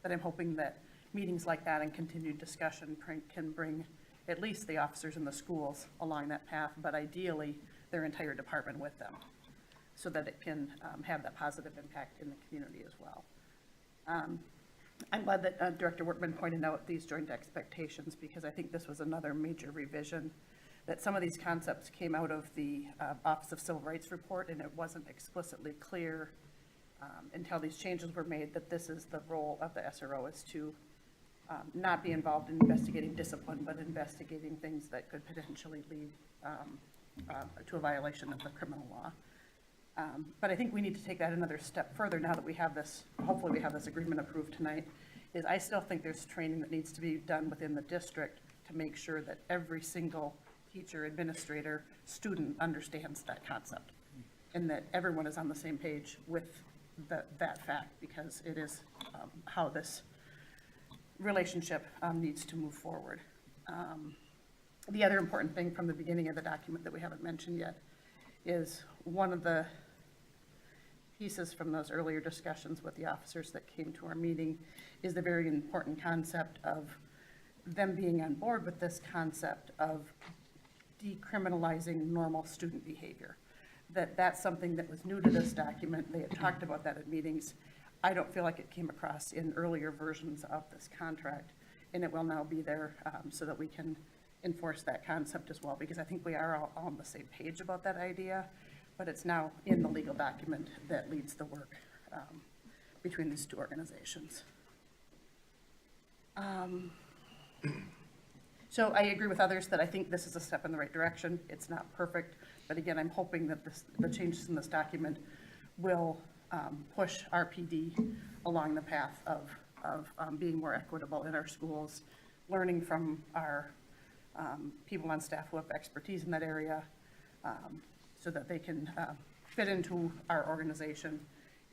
Speaker 11: That I'm hoping that meetings like that and continued discussion can bring at least the officers in the schools along that path, but ideally their entire department with them, so that it can have that positive impact in the community as well. I'm glad that Director Workman pointed out these joint expectations, because I think this was another major revision, that some of these concepts came out of the Office of Civil Rights report, and it wasn't explicitly clear until these changes were made that this is the role of the SRO, is to not be involved in investigating discipline, but investigating things that could potentially lead to a violation of the criminal law. But I think we need to take that another step further now that we have this, hopefully we have this agreement approved tonight, is I still think there's training that needs to be done within the district to make sure that every single teacher, administrator, student understands that concept, and that everyone is on the same page with that fact, because it is how this relationship needs to move forward. The other important thing from the beginning of the document that we haven't mentioned yet is one of the pieces from those earlier discussions with the officers that came to our meeting is the very important concept of them being on board with this concept of decriminalizing normal student behavior. That's something that was new to this document. They had talked about that at meetings. I don't feel like it came across in earlier versions of this contract, and it will now be there so that we can enforce that concept as well, because I think we are all on the same page about that idea, but it's now in the legal document that leads the work between these two organizations. So I agree with others that I think this is a step in the right direction. It's not perfect, but again, I'm hoping that the changes in this document will push RPD along the path of being more equitable in our schools, learning from our people on staff who have expertise in that area, so that they can fit into our organization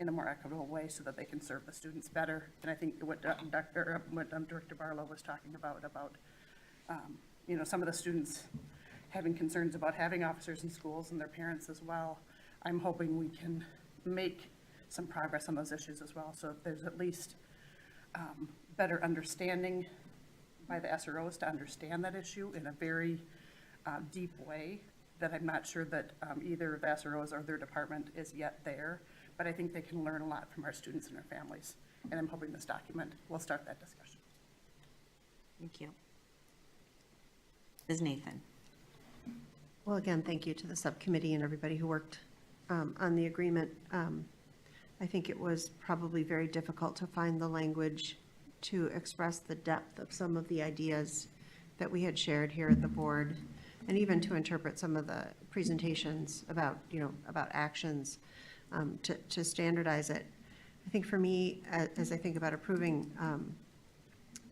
Speaker 11: in a more equitable way, so that they can serve the students better. And I think what Director Barlow was talking about you know, some of the students having concerns about having officers in schools, and their parents as well. I'm hoping we can make some progress on those issues as well, so there's at least better understanding by the SROs to understand that issue in a very deep way, that I'm not sure that either the SROs or their department is yet there, but I think they can learn a lot from our students and our families, and I'm hoping this document will start that discussion.
Speaker 1: Thank you. Ms. Nathan.
Speaker 6: Well, again, thank you to the subcommittee and everybody who worked on the agreement. I think it was probably very difficult to find the language to express the depth of some of the ideas that we had shared here at the board, and even to interpret some of the presentations about, you know, about actions, to standardize it. I think for me, as I think about approving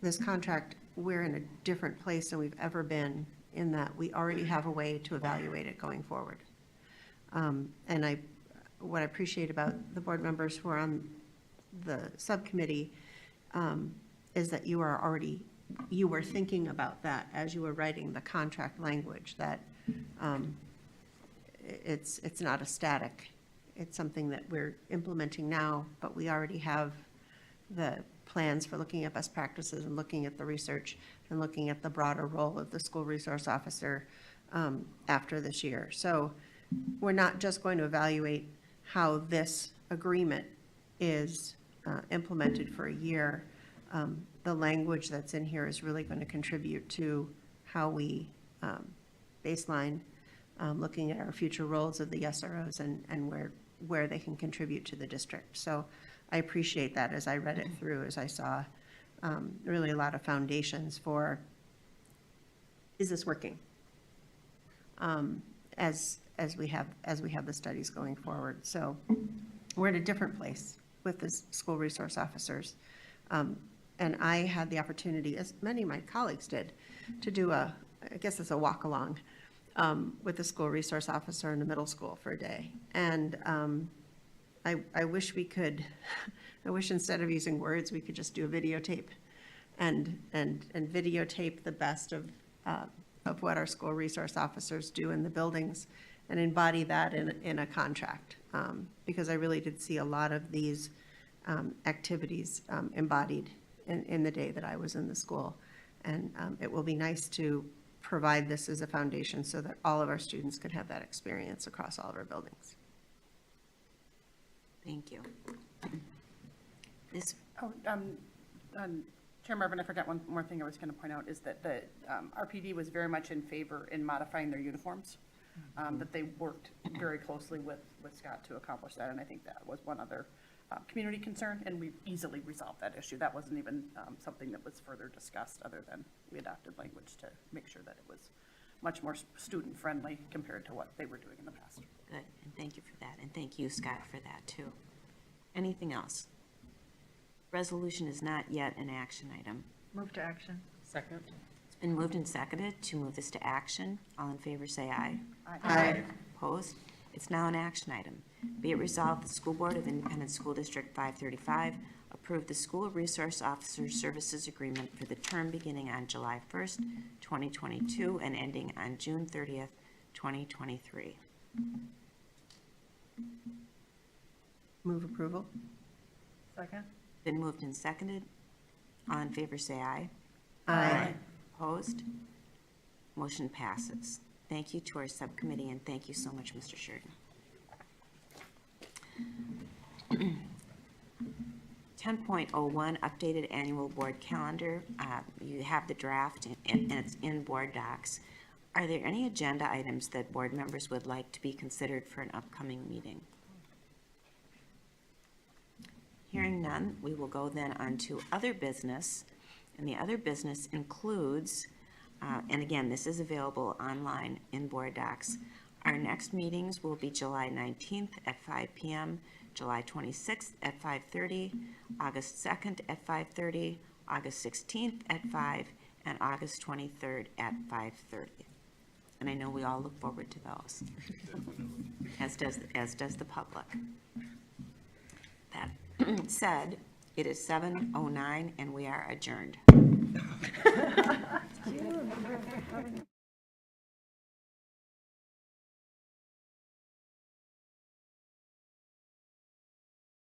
Speaker 6: this contract, we're in a different place than we've ever been, in that we already have a way to evaluate it going forward. And what I appreciate about the board members who are on the subcommittee is that you are already you were thinking about that as you were writing the contract language, that it's not a static. It's something that we're implementing now, but we already have the plans for looking at best practices and looking at the research and looking at the broader role of the school resource officer after this year. So we're not just going to evaluate how this agreement is implemented for a year. The language that's in here is really going to contribute to how we baseline looking at our future roles of the SROs and where they can contribute to the district. So I appreciate that as I read it through, as I saw really a lot of foundations for, is this working? As we have the studies going forward. So we're at a different place with the school resource officers. And I had the opportunity, as many of my colleagues did, to do I guess it's a walk along with the school resource officer in the middle school for a day. And I wish we could, I wish instead of using words, we could just do a videotape and videotape the best of what our school resource officers do in the buildings and embody that in a contract. Because I really did see a lot of these activities embodied in the day that I was in the school. And it will be nice to provide this as a foundation so that all of our students could have that experience across all of our buildings.
Speaker 1: Thank you.
Speaker 11: Chair Marvin, I forgot one more thing I was going to point out is that the RPD was very much in favor in modifying their uniforms, that they worked very closely with Scott to accomplish that, and I think that was one other community concern, and we easily resolved that issue. That wasn't even something that was further discussed, other than we adopted language to make sure that it was much more student-friendly compared to what they were doing in the past.
Speaker 1: Good, and thank you for that, and thank you, Scott, for that, too. Anything else? Resolution is not yet an action item.
Speaker 3: Move to action.
Speaker 8: Second.
Speaker 1: It's been moved and seconded to move this to action. All in favor, say aye.
Speaker 3: Aye.
Speaker 1: Opposed? It's now an action item. Be it resolved, the School Board of Independent School District 535 approved the School Resource Officer Services Agreement for the term beginning on July 1st, 2022 and ending on June 30th, 2023.
Speaker 6: Move approval.
Speaker 3: Second.
Speaker 1: Been moved and seconded. All in favor, say aye.
Speaker 6: Aye.
Speaker 1: Opposed? Motion passes. Thank you to our subcommittee, and thank you so much, Mr. Sheridan. 10.01, updated annual board calendar. You have the draft, and it's in board docs. Are there any agenda items that board members would like to be considered for an upcoming meeting? Hearing none, we will go then on to other business, and the other business includes, and again, this is available online in board docs. Our next meetings will be July 19th at 5 p.m., July 26th at 5:30, August 2nd at 5:30, August 16th at 5, and August 23rd at 5:30. And I know we all look forward to those, as does the public. That said, it is 7:09 and we are adjourned.